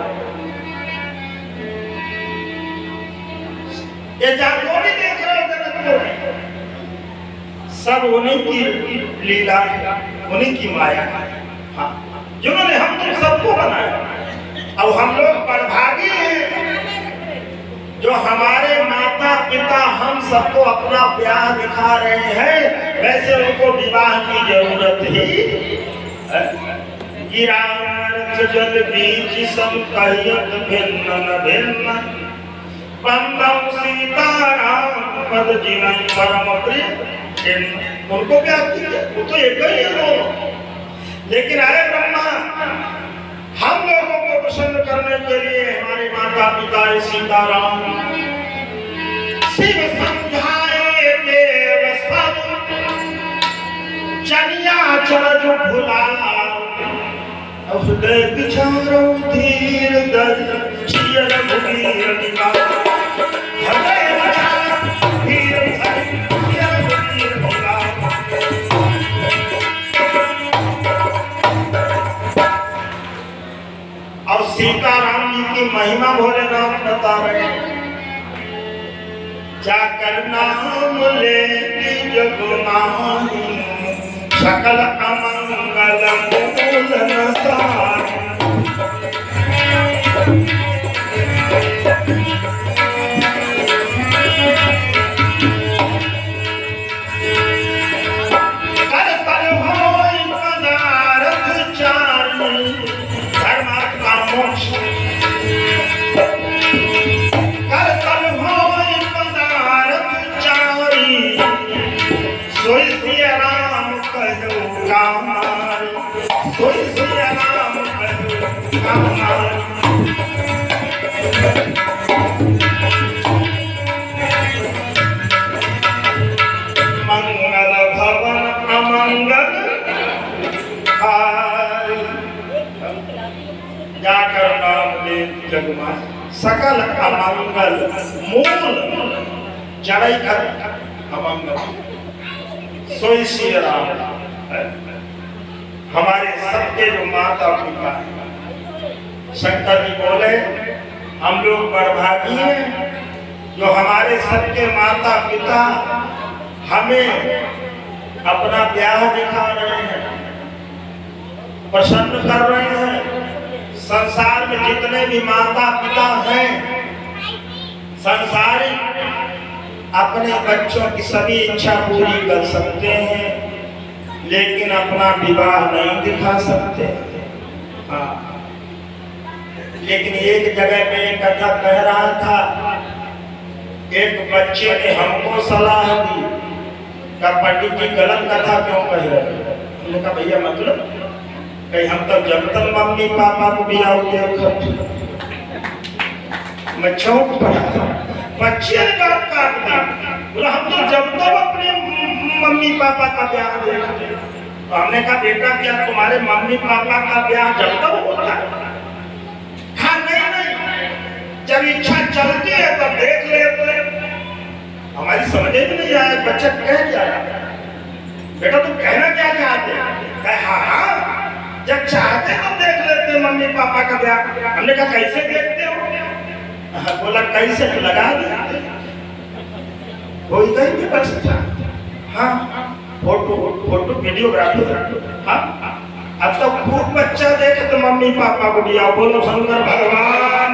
Speaker 1: ये जागो भी देख रहे हो जनकपुर में, सब उन्हीं की लीला है, उन्हीं की माया है। हाँ, जिन्होंने हम तुम सबको बनाया। अब हम लोग बड़भागी हैं जो हमारे माता पिता हम सबको अपना प्यार दिखा रहे हैं, वैसे उनको विवाह की जरूरत ही है। गिरारथ जल बीच सम कहियत भिन्न न भिन्न, बंदौ सीताराम पद जीवन परम प्रिय। उनको क्या किया? वो तो एक ही है दोनों। लेकिन अरे ब्रह्मा, हम लोगों को प्रसन्न करने के लिए हमारे माता पिता सीताराम शिव समझाए देव सब, चनिया चरज भुला हृदय विचारो धीर दर चियर भूमि रविका। हृदय विचारो धीर दर चियर भूमि रविका। और सीताराम जी की महिमा भोलेनाथ बता रहे हैं। जाकर नाम ले जग माही, सकल अमंगल मूल नसार। मंगल भवन अमंगल जाकर नाम ले जगमा, सकल अमंगल मूल जड़ई कर अमंगल। सोई श्री राम हमारे सबके जो माता पिता हैं। शंकर जी बोले, हम लोग बड़भागी हैं जो हमारे सबके माता पिता हमें अपना प्यार दिखा रहे हैं, प्रसन्न कर रहे हैं, संसार में जितने भी माता पिता हैं संसारिक अपने बच्चों की सभी इच्छा पूरी कर सकते हैं, लेकिन अपना विवाह नहीं दिखा सकते। हाँ, लेकिन एक जगह पे एक कथा कह रहा था, एक बच्चे ने हमको सलाह दी कि पंडित जी गलत कथा क्यों कह रहे हैं। हमने कहा भैया मतलब कहीं हम तो जब तक मम्मी पापा को भी आओ मैं चौंक पड़ा। बच्चे ने बात काट दी, बोला हम तो जब तक अपने मम्मी पापा का ब्याह देखते। तो हमने कहा बेटा क्या तुम्हारे मम्मी पापा का ब्याह जब तक होता है? हाँ नहीं, जब इच्छा चलती है तब देख लेते। हमारी समझे भी नहीं आया बच्चा कह क्या बेटा तुम कहना क्या चाहते? हाँ हाँ जब चाहते तो देख लेते मम्मी पापा का ब्याह। हमने कहा कैसे देखते हो? बोला कैसे तो लगा देते हो गई बच्चा। हाँ फोटो फोटो वीडियोग्राफी। हाँ अब तो खूब बच्चा देखे तो मम्मी पापा को दिया। बोलो शंकर भगवान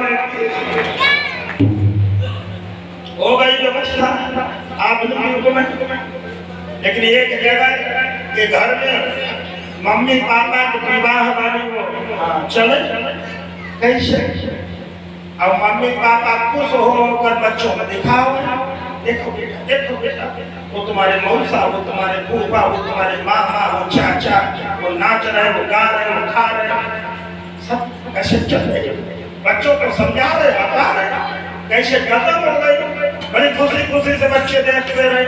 Speaker 1: हो गई व्यवस्था आप में। लेकिन एक जगह के घर में मम्मी पापा के विवाह वाली को चले कैसे। अब मम्मी पापा खुश होकर बच्चों को दिखाओ, देखो बेटा वो तुम्हारे मौसा, वो तुम्हारे फूफा, वो तुम्हारे मामा, वो चाचा, वो नाच रहे, वो गा रहे, वो खा रहे, सब कैसे चल रहे। बच्चों को समझा रहे, बता रहे कैसे खत्म हो गई। बड़ी खुशी खुशी से बच्चे देखते रहे।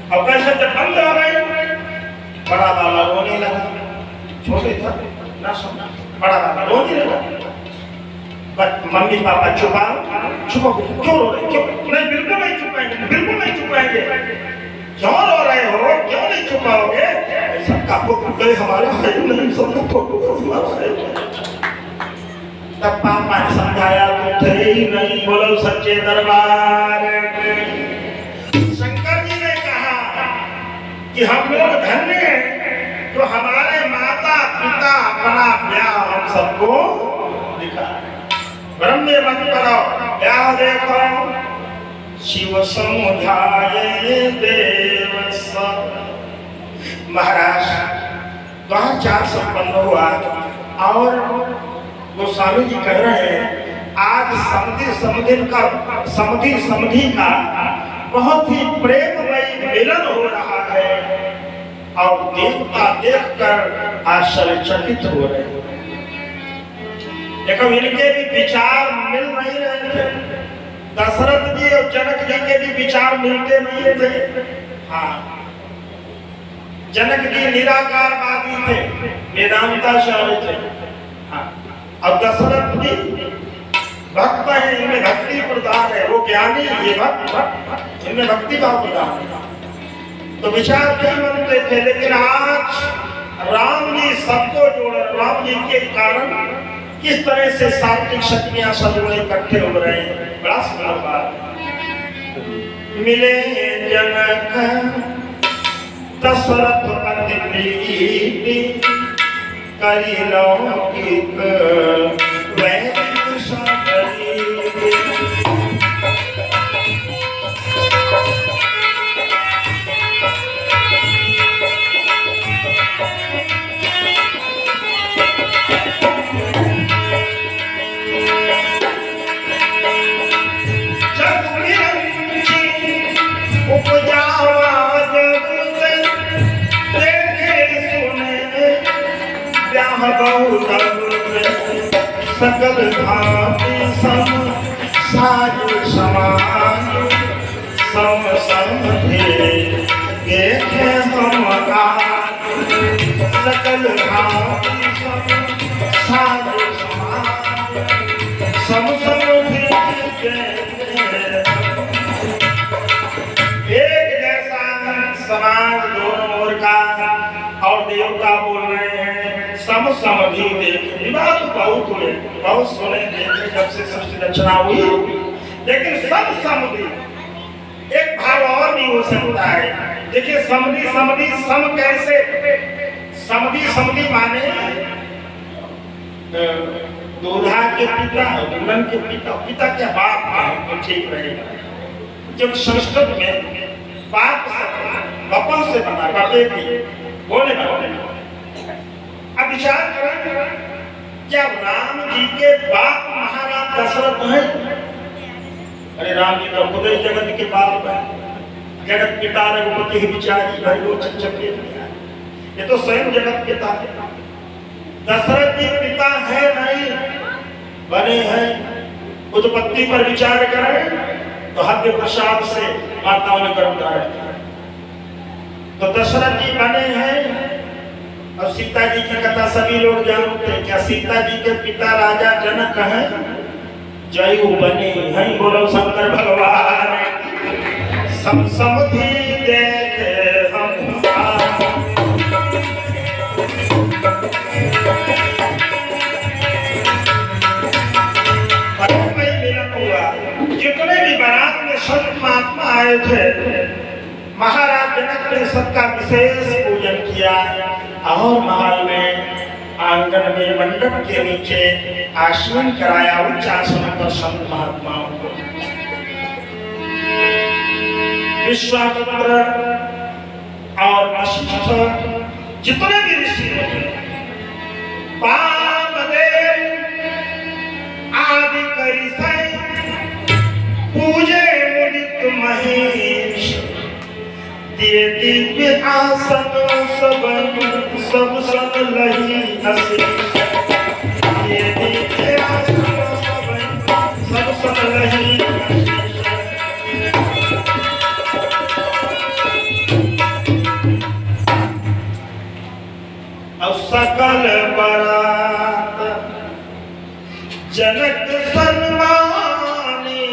Speaker 1: और कैसे जब बंद हो गई बड़ा वाला रोने लगा। छोटे था ना सुना, बड़ा वाला रोने लगा। मम्मी पापा छुपाओ क्यों रो रहे? क्यों नहीं? बिल्कुल नहीं छुपाएंगे, बिल्कुल नहीं छुपाएंगे। क्यों रो रहे हो? क्यों नहीं छुपाओगे? सबका फोटो गए हमारा है नहीं, सबका फोटो हमारा है। तब पापा ने समझाया तो थे ही नहीं। बोलो सच्चे दरबार। शंकर जी ने कहा कि हम लोग धन्य हैं तो हमारे माता पिता अपना ब्याह हम सबको दिखा। ब्रह्म मत करो ब्याह देखो शिव समुदाय देव महाराज 2004 संपन्न हुआ। और गोस्वामी जी कह रहे हैं आज समधि समधि का बहुत ही प्रेममयी मिलन हो रहा है और देवता देखकर आश्चर्यचकित हो रहे हैं। देखो इनके भी विचार मिल नहीं रहे थे। दशरथ जी और जनक जी के भी विचार मिलते नहीं थे। हाँ जनक जी निराकारवादी थे, वेदांताचार्य थे। हाँ और दशरथ जी भक्त है, इनमें भक्ति प्रधान है। वो ज्ञानी, ये भक्त, इनमें भक्ति भाव प्रधान है। तो विचार नहीं बनते थे। लेकिन आज राम जी सबको जोड़, राम जी के कारण किस तरह से सात्विक शक्तियां सब इकट्ठे हो रहे हैं। बड़ा सुंदर बात। मिले जनक दशरथ अति प्रीति करी लौकिक वैदिक सागरी। सकल भांति सम साज समान सम समधे देखे हम आज। सकल भांति सम साज समान सम समधे एक जैसा समाज दोनों ओर का। और देवता बोल रहे हैं सम समधि देखे। बात बहुत हुए, बहुत सुने देखे जब से सृष्टि रचना हुई। लेकिन सम समधि एक भाव और भी हो सकता है। देखिए समधि समधि सम कैसे? समधि समधि माने दूल्हा के पिता दुल्हन के पिता पिता के बाप है तो ठीक रहेगा। जब संस्कृत में बाप बपन से बना बापे की बोले अब विचार करें क्या राम जी के बाप महाराज दशरथ है? अरे राम जी तो खुद ही जगत के बाप है, जगत पिता रघुपति विचारी भाई वो चच्चपे ये तो स्वयं जगत पिता है। दशरथ जी पिता है नहीं बने हैं। उत्पत्ति पर विचार करें तो हव्य प्रसाद से माताओं ने गर्भ धारण किया, तो दशरथ जी बने हैं। और सीता जी की कथा सभी लोग जानते हैं। क्या सीता जी के पिता राजा जनक हैं? जयु बने हैं। बोलो शंकर भगवान सब समधि देखे हम जितने भी बारात में संत महात्मा आए थे महाराज जनक ने सबका विशेष पूजन किया और महल में आंगन में मंडप के नीचे आसन कराया उच्च आसन पर संत महात्माओं को। विश्वामित्र और वशिष्ठ जितने भी ऋषि वामदेव आदि करिसै पूजे मुदित महेश दिए दिव्य आसन सब सब लही आशीष दिए दिव्य आसन सब सब लही और सकल बरात जनक सन्मानी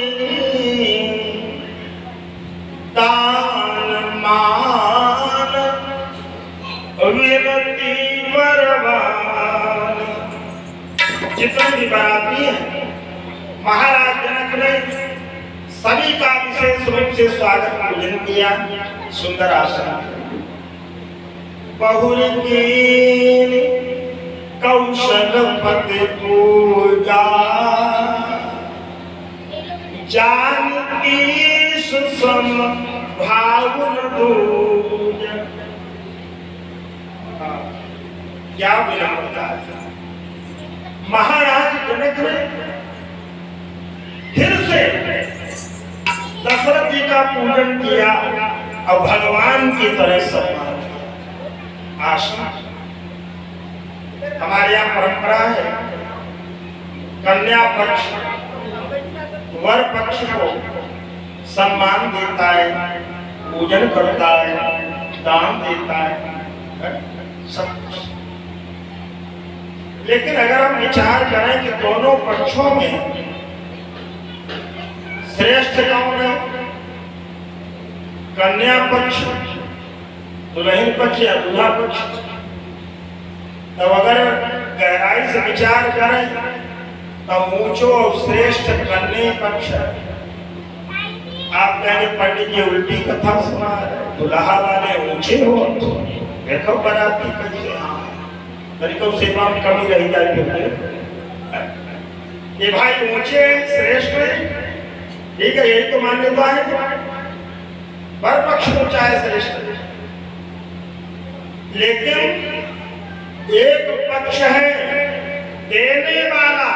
Speaker 1: दान मान विनती बरबान। जितने भी बाराती हैं महाराज जनक ने सभी का विशेष रूप से स्वागत पूजन किया। सुंदर आसन बहुरी की कौशलपति पूजा जानकी सुसम भावुन दूज। क्या विनम्रता महाराज जनक ने फिर से दशरथ जी का पूजन किया और भगवान की तरह सम्मान किया। आशा हमारे यहाँ परंपरा है कन्या पक्ष वर पक्ष को सम्मान देता है, पूजन करता है, दान देता है सब कुछ। लेकिन अगर हम विचार करें कि दोनों पक्षों में श्रेष्ठ कौन है? कन्या पक्ष दुल्हन पक्ष या दूल्हा पक्ष? तब अगर गहराई से विचार करें तो ऊंचो और श्रेष्ठ कन्या पक्ष है। आप कहेंगे पंडित जी उल्टी कथा सुना है, दुल्हा वाले ऊंचे हो तो देखो बराती कैसे तरीकों सेवा में कमी रही जाए। ये भाई ऊंचे श्रेष्ठ है, ठीक है, यही तो मान्यता है। वर पक्ष ऊंचा है, श्रेष्ठ है। लेकिन एक पक्ष है देने वाला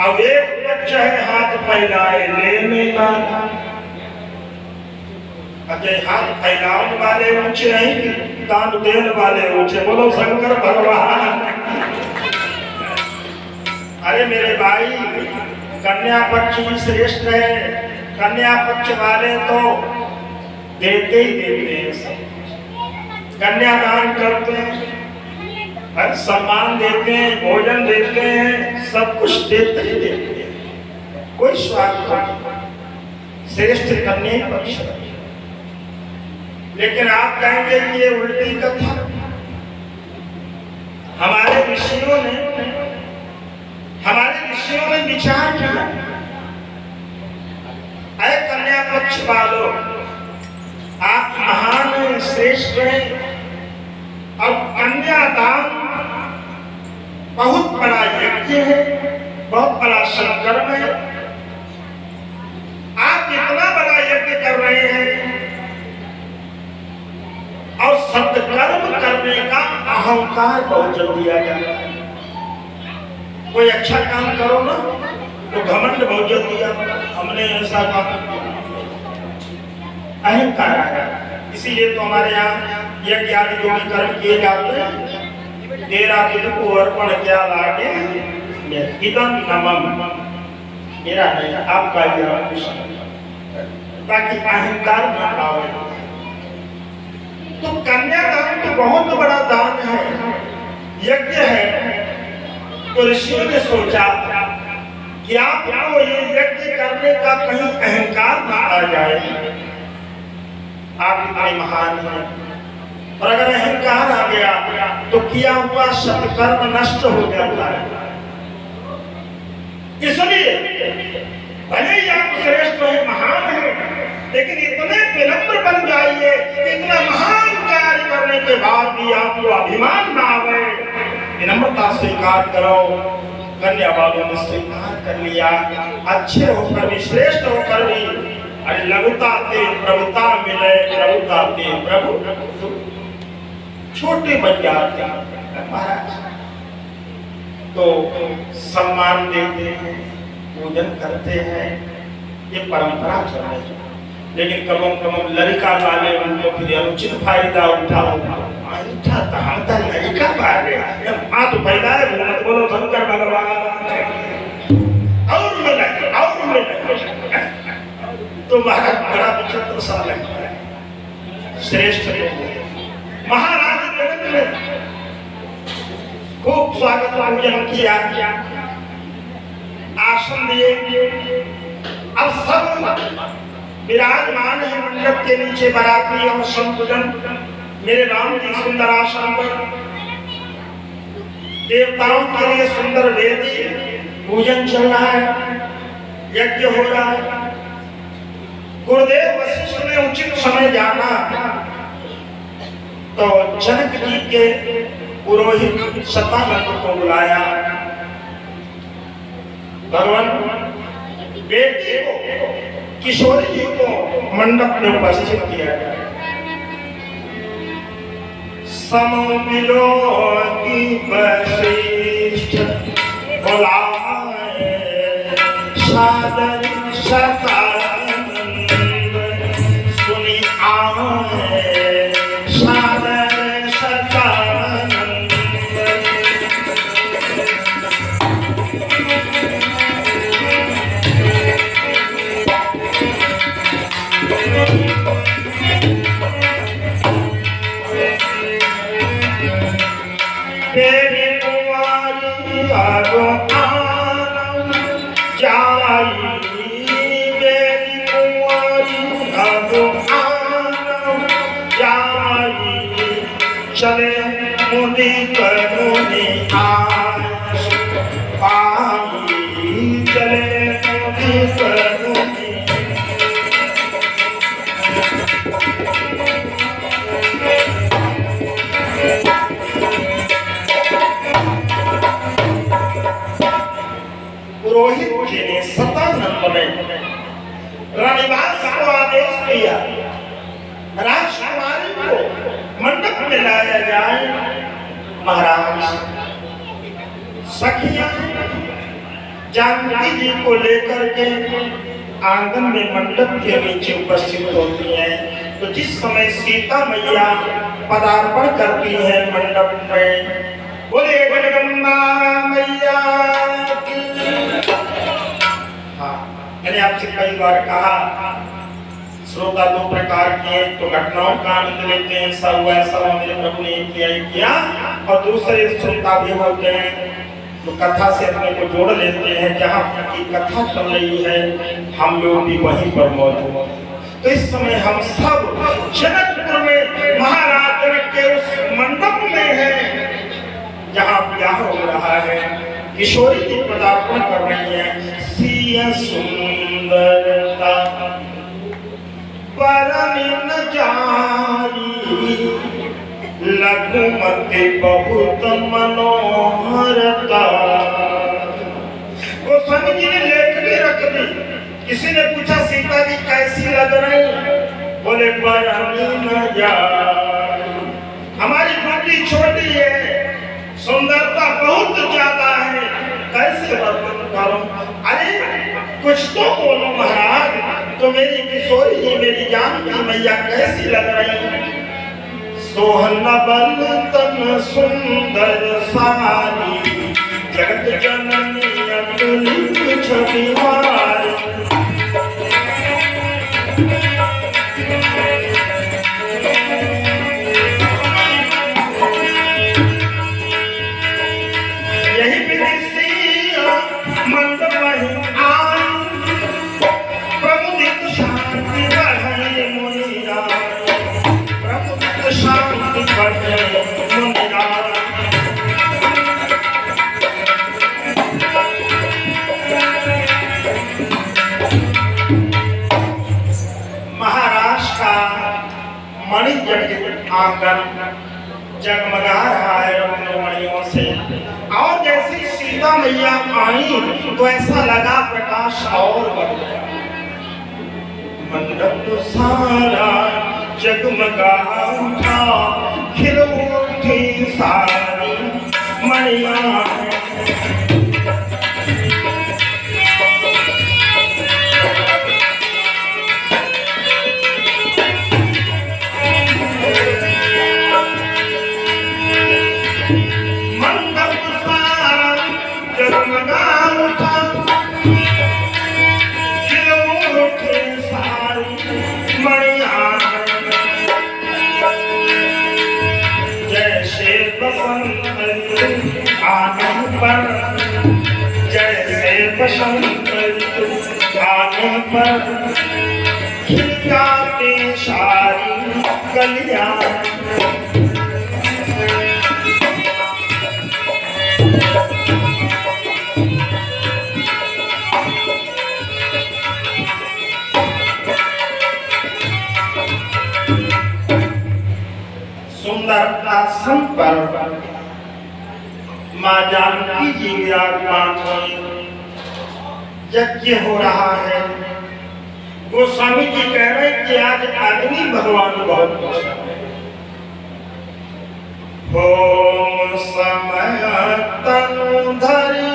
Speaker 1: अब एक पक्ष है हाथ फैलाए लेने वाला। अजय हाथ फैलाने वाले ऊंचे नहीं, दान देने वाले ऊंचे। बोलो शंकर भगवान। अरे मेरे भाई कन्या पक्ष ही श्रेष्ठ है। कन्या पक्ष वाले तो देते ही देते हैं, कन्यादान करते हैं, सम्मान देते हैं, भोजन देते हैं, सब कुछ देते ही देते हैं, कोई स्वार्थ नहीं। श्रेष्ठ कन्या पक्ष। लेकिन आप कहेंगे कि ये उल्टी कथा। हमारे ऋषियों ने विचार किया, अरे कन्या पक्ष वालों आप महान श्रेष्ठ हैं और कन्यादान बहुत बड़ा यज्ञ है, बहुत बड़ा संकर्म है। आप इतना बड़ा यज्ञ कर रहे हैं और सत्कर्म करने का अहंकार बहुत जल्दी आ जाता है। कोई अच्छा काम करो ना तो घमंड बहुत जल्दी आता है, हमने ऐसा काम किया, अहंकार आ जाता है। इसीलिए तो हमारे यहाँ यज्ञ आदि जो भी कर्म किए जाते हैं, तेरा तुझको अर्पण क्या लागे इदम नमम, मेरा नहीं आपका ही अर्पण, ताकि अहंकार न आवे। तो कन्यादान तो बहुत बड़ा दान है, यज्ञ है। तो ऋषियों ने सोचा कि आपको ये यज्ञ करने का कहीं अहंकार ना आ जाए, आप इतने महान हैं, और अगर अहंकार आ गया तो किया हुआ सत्कर्म नष्ट हो जाता है। इसलिए भले ही आप श्रेष्ठ हैं, महान हैं, लेकिन इतने विनम्र बन जाइए कि इतना महान कार्य करने के बाद भी आपको अभिमान ना आवे, विनम्रता स्वीकार करो। कन्या वालों ने स्वीकार कर लिया, अच्छे होकर भी, श्रेष्ठ होकर भी, अरे लघुता ते प्रभुता मिले, प्रभुता ते प्रभु, छोटे बन जाते महाराज तो सम्मान देते हैं, पूजन करते हैं, ये परंपरा चल रही है। लेकिन कम लड़का वाले उनको फिर अनुचित फायदा उठाओ, लड़का वाले माँ तो पैदा है, मत बोलो शंकर भगवान और मिले तो महाराज बड़ा विचित्र सा लगता है। श्रेष्ठ लोग महाराज ने खूब स्वागत पूजन किया, आसन दिए। अब सब विराजमान है मंडप के नीचे बराती और संपूजन, मेरे राम जी सुंदर आसन पर, देवताओं के लिए सुंदर वेदी, पूजन चल रहा है, यज्ञ हो रहा है। गुरुदेव वशिष्ठ ने उचित समय जाना तो जनक जी के पुरोहित शतानंद को बुलाया। भगवान बेटी को, किशोरी जी को मंडप में उपस्थित किया गया। समो मिलो की वशिष्ठ बुलाए, सादर शतानंद सुनी आए, सादर शतानंद। तेरी कुमारी आगो आनम जाई, तेरी कुमारी आगो आनम जाई, चले मुनि करुणी आस पाई, चले मुनि करुणी। पुरोहित जी ने शतानंद ने रानीवास को आदेश दिया, राजकुमारी को मंडप में लाया जाए। महाराज सखियां जानकी जी को लेकर के आंगन में मंडप के नीचे उपस्थित होती हैं। तो जिस समय सीता मैया पदार्पण करती है मंडप में, बोले जगदम्बा मैया की। हाँ, मैंने आपसे कई बार कहा, श्रोता दो प्रकार के, तो घटनाओं का आनंद लेते हैं, सब वैसा मेरे प्रभु ने किया, और दूसरे श्रोता भी होते हैं तो कथा से अपने को जोड़ लेते हैं। जहाँ की कथा चल रही है हम लोग भी वहीं पर मौजूद। तो इस समय हम सब जनकपुर में महाराज जनक के उस मंडप में हैं जहाँ ब्याह हो रहा है। किशोरी जी पदार्पण कर रही है। सिया सुंदरता परम जारी, लघुमति बहुत मनोहरता, किसी ने पूछा सीता जी कैसी लग रही, बोले बरानी न जाए, हमारी बुद्धि छोटी है, सुंदरता बहुत ज्यादा है, कैसे वर्णन करूं? अरे कुछ तो बोलो महाराज, तो मेरी किशोरी जी मेरी जान की मैया कैसी लग रही? सोहन बल तन सुंदर सारी, जगत जननी अतुलित छवि मारी। यही विदेशिया मंद वही आन, प्रमुदित शांति बढ़े मुनिया, प्रमुदित शांति बढ़े मुनिया। महाराष्ट्र का मणिजटित आंगन जगमगा रहा है अपने मणियों से, और जैसे सीता मैया आई तो ऐसा लगा प्रकाश और बढ़ गया। मंडप सारा जगमगा उठा, खिल उठी सारी मणियां। जैसे बसंत आने पर खिल जाते सारी कलियां। सुंदरता संपर्क माँ जानकी जी विराजमान हुई, यज्ञ हो रहा है। गोस्वामी जी कह रहे हैं कि आज अग्नि भगवान बहुत खुश है। हो समय तनु धरि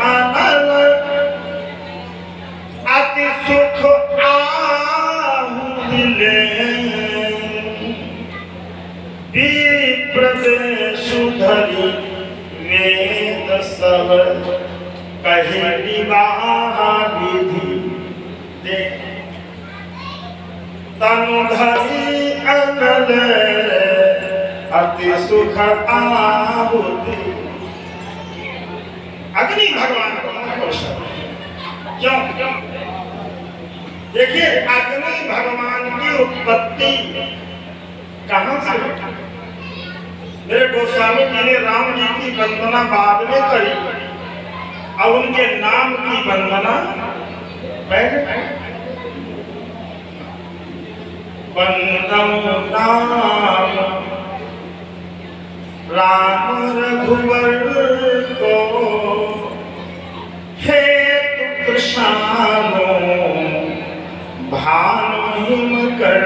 Speaker 1: अनल, अति सुख आहु दिले, विप्रदेश धरि वेद सब कहे विवाह विधि दे, तनु धरि अनल अति सुख आहुति। अग्नि भगवान को क्यों? देखिए अग्नि भगवान की उत्पत्ति कहां से? मेरे गोस्वामी जी ने राम जी की वंदना बाद में करी और उनके नाम की वंदना पहले। वंदम नाम राम रघुवर को, हेतु कृष्णानो भानु हिम कर।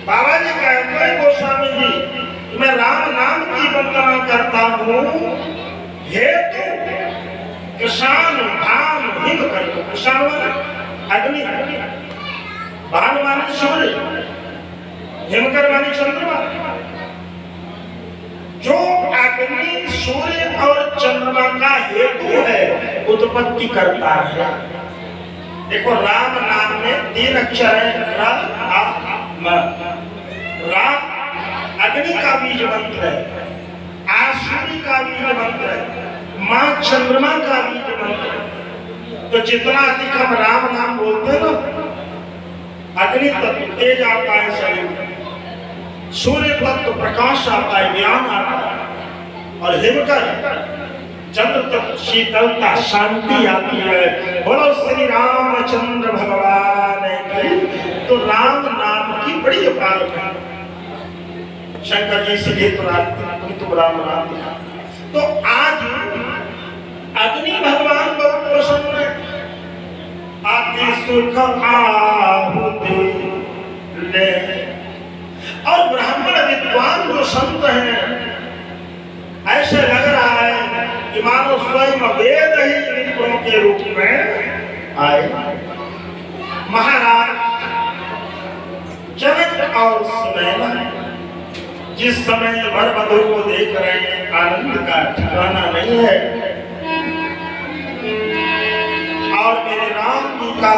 Speaker 1: बाबा जी कहते हैं गोस्वामी जी, मैं राम नाम की वंदना करता हूँ, हेतु कृष्ण भान हिम कर। कृष्ण अग्नि, भान माने सूर्य, हिमकर माने चंद्रमा। जो अग्नि सूर्य और चंद्रमा का हेतु है उत्पत्ति करता है। देखो राम नाम में 3 अक्षर है, राम अग्नि का बीज मंत्र है, आ सूर्य का बीज मंत्र है, माँ चंद्रमा का बीज मंत्र है। तो जितना अधिक हम राम नाम बोलते हैं ना, अग्नि तत्व तेज आता है शरीर में, सूर्य तत्व प्रकाश आता है, ज्ञान आता है, और हिमकर चंद्र तत्व शीतलता शांति आती है। बोलो श्री रामचंद्र भगवान की। तो राम नाम की बड़ी अपार है। शंकर जी से ये तो राम नाम दिया। तो आज अग्नि भगवान बहुत प्रसन्न है। सुख आहुति ले। और ब्राह्मण विद्वान जो संत हैं, ऐसे लग रहा है कि मानो स्वयं वेद ही विप्रों के रूप में आए। महाराज जनक और सुनैना जिस समय वर वधू को देख रहे हैं, आनंद का ठिकाना नहीं है। और मेरे राम जी का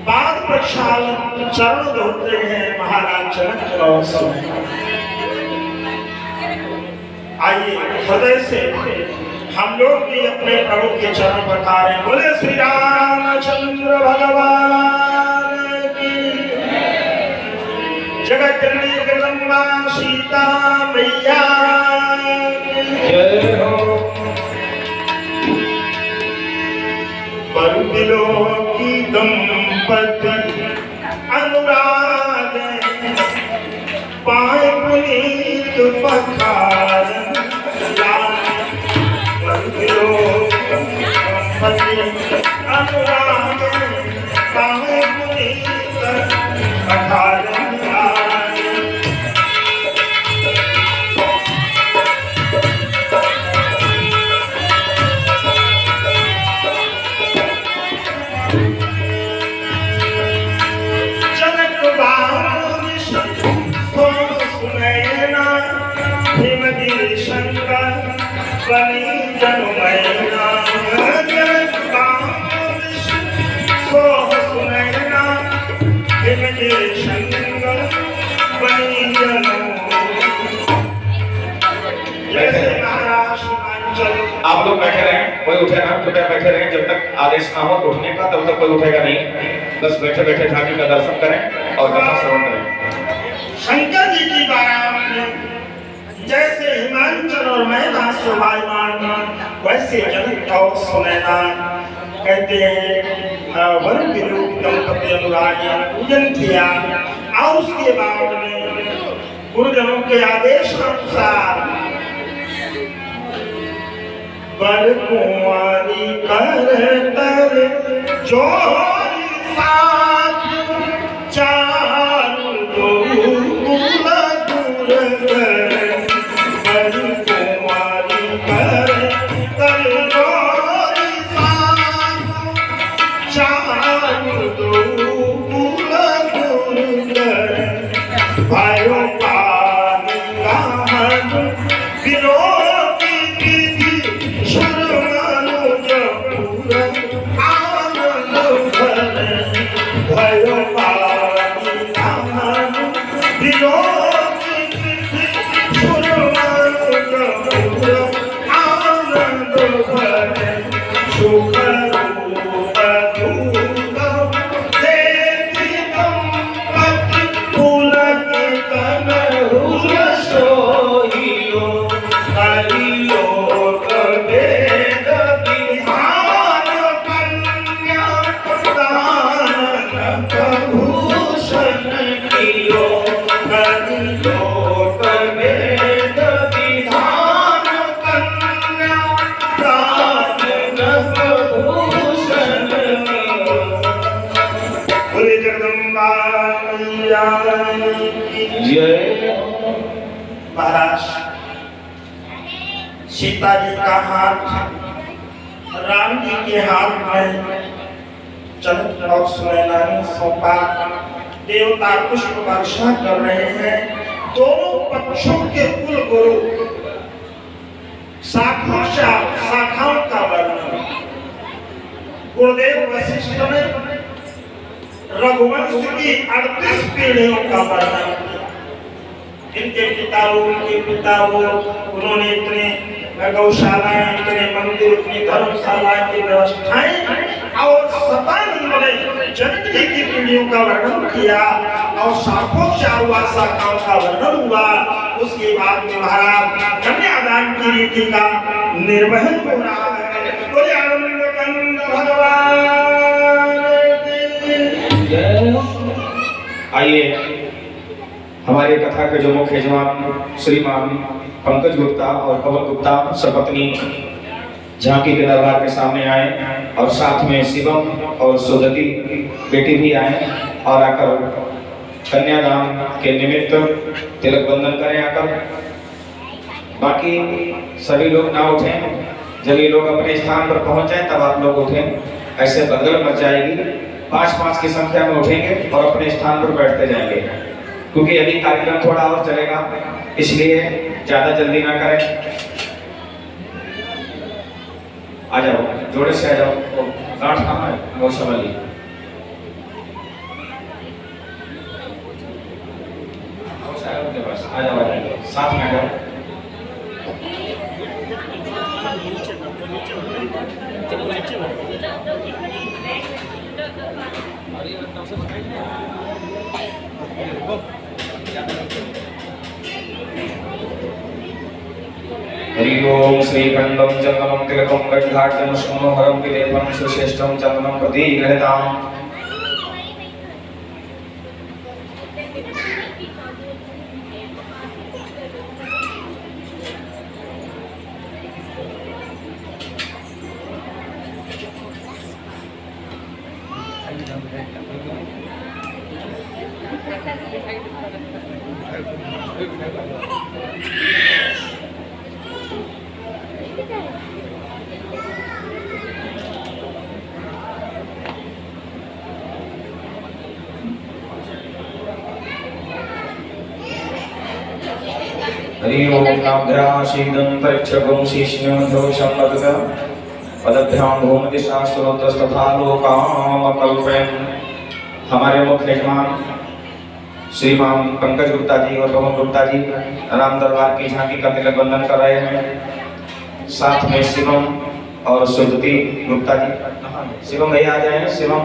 Speaker 1: पाद प्रक्षालन चरण धोते हैं महाराज जनक और सुनैना। आइए हृदय से हम लोग भी अपने प्रभु के चरण पखारे। बोले श्री रामचंद्र भगवान की, जगत जननी जगदम्बा सीता मैया की जय हो। बरबिलो की दंपति अनुराग पाए पुनीत पखार। बरबिलो दंपति अनुराग पाए पुनीत पखार।
Speaker 2: आप लोग बैठे रहें, कोई उठे ना, कृपया बैठे रहें। जब तक आदेश ना हो उठने का तब तक कोई उठेगा नहीं। बस बैठे बैठे ठाकुर का दर्शन करें और कथा श्रवण करें।
Speaker 1: शंकर जी की बारात में जैसे हिमांचल और मैना शोभायमान, वैसे जनक और सुनैना कहते हैं वरुण विरूप दंपति अनुराग पूजन किया। और उसके बाद में गुरुजनों के आदेश अनुसार वर कुंवारी कर तर जोरी साथ चारु गोकुल दूर कर। वर कुंवारी कर तर जोरी साथ चारु गोकुल दूर कर। भाइयों पानी गाहन विरोध महाराज सीता जी का हाथ राम जी के हाथ में जनक और सुनैना ने सौंपा। देवता पुष्प वर्षा कर रहे हैं। दोनों पक्षों के कुल गुरु शाखाओं का वर्णन गुरुदेव वशिष्ठ ने रघुवंश की 38 पीढ़ियों का वर्णन किया। इनके पिता वो उन्होंने इतने गौशालाएं, इतने मंदिर, इतनी धर्मशालाएं की व्यवस्थाएं और सतानंद ने जनक जी की पीढ़ियों का वर्णन किया और शाखों हुआ, शाखाओं का वर्णन हुआ। उसके बाद में महाराज कन्यादान की रीति का निर्वहन हो रहा है। बोले आनंद कंद भगवान की।
Speaker 2: आइए हमारी कथा के जो मुख्य यजमान श्रीमान पंकज गुप्ता और पवन गुप्ता सपत्नी झांकी के दरबार के सामने आए और साथ में शिवम और सुदति बेटी भी आए और आकर कन्यादान के निमित्त तिलक बंधन करें आकर। बाकी सभी लोग ना उठें, जब ये लोग अपने स्थान पर पहुंच जाएं तब आप लोग उठें। ऐसे भगदड़ मच जाएगी, 5-5 की संख्या में उठेंगे और अपने स्थान पर बैठते जाएंगे, क्योंकि अभी कार्यक्रम थोड़ा और चलेगा, इसलिए ज्यादा जल्दी ना करें। आ जाओ, जोड़े से आ जाओ। गांठ कहाँ है? वो संभालिए। आ जाओ, साथ में आ जाओ। हरि ओम श्रीखंडम चंदनम तिलकम गढ़घाटम मनोहरम विलेपम सुश्रेष्ठम चंदनम प्रदीग्रहताम। हरि ओम नाभ्याशीदं परिक्षगं शीष्ण्यमधोषं मदगः पदभ्यां भूमदिशास्त्रोतस्तथा लोकामकल्पयन्। हमारे मुख्य यजमान श्रीमान पंकज गुप्ता जी और पवन गुप्ता जी राम दरबार की झांकी का तिलक बंधन कर रहे हैं। साथ में शिवम और सुदति गुप्ता जी। शिवम भैया आ जाए। शिवम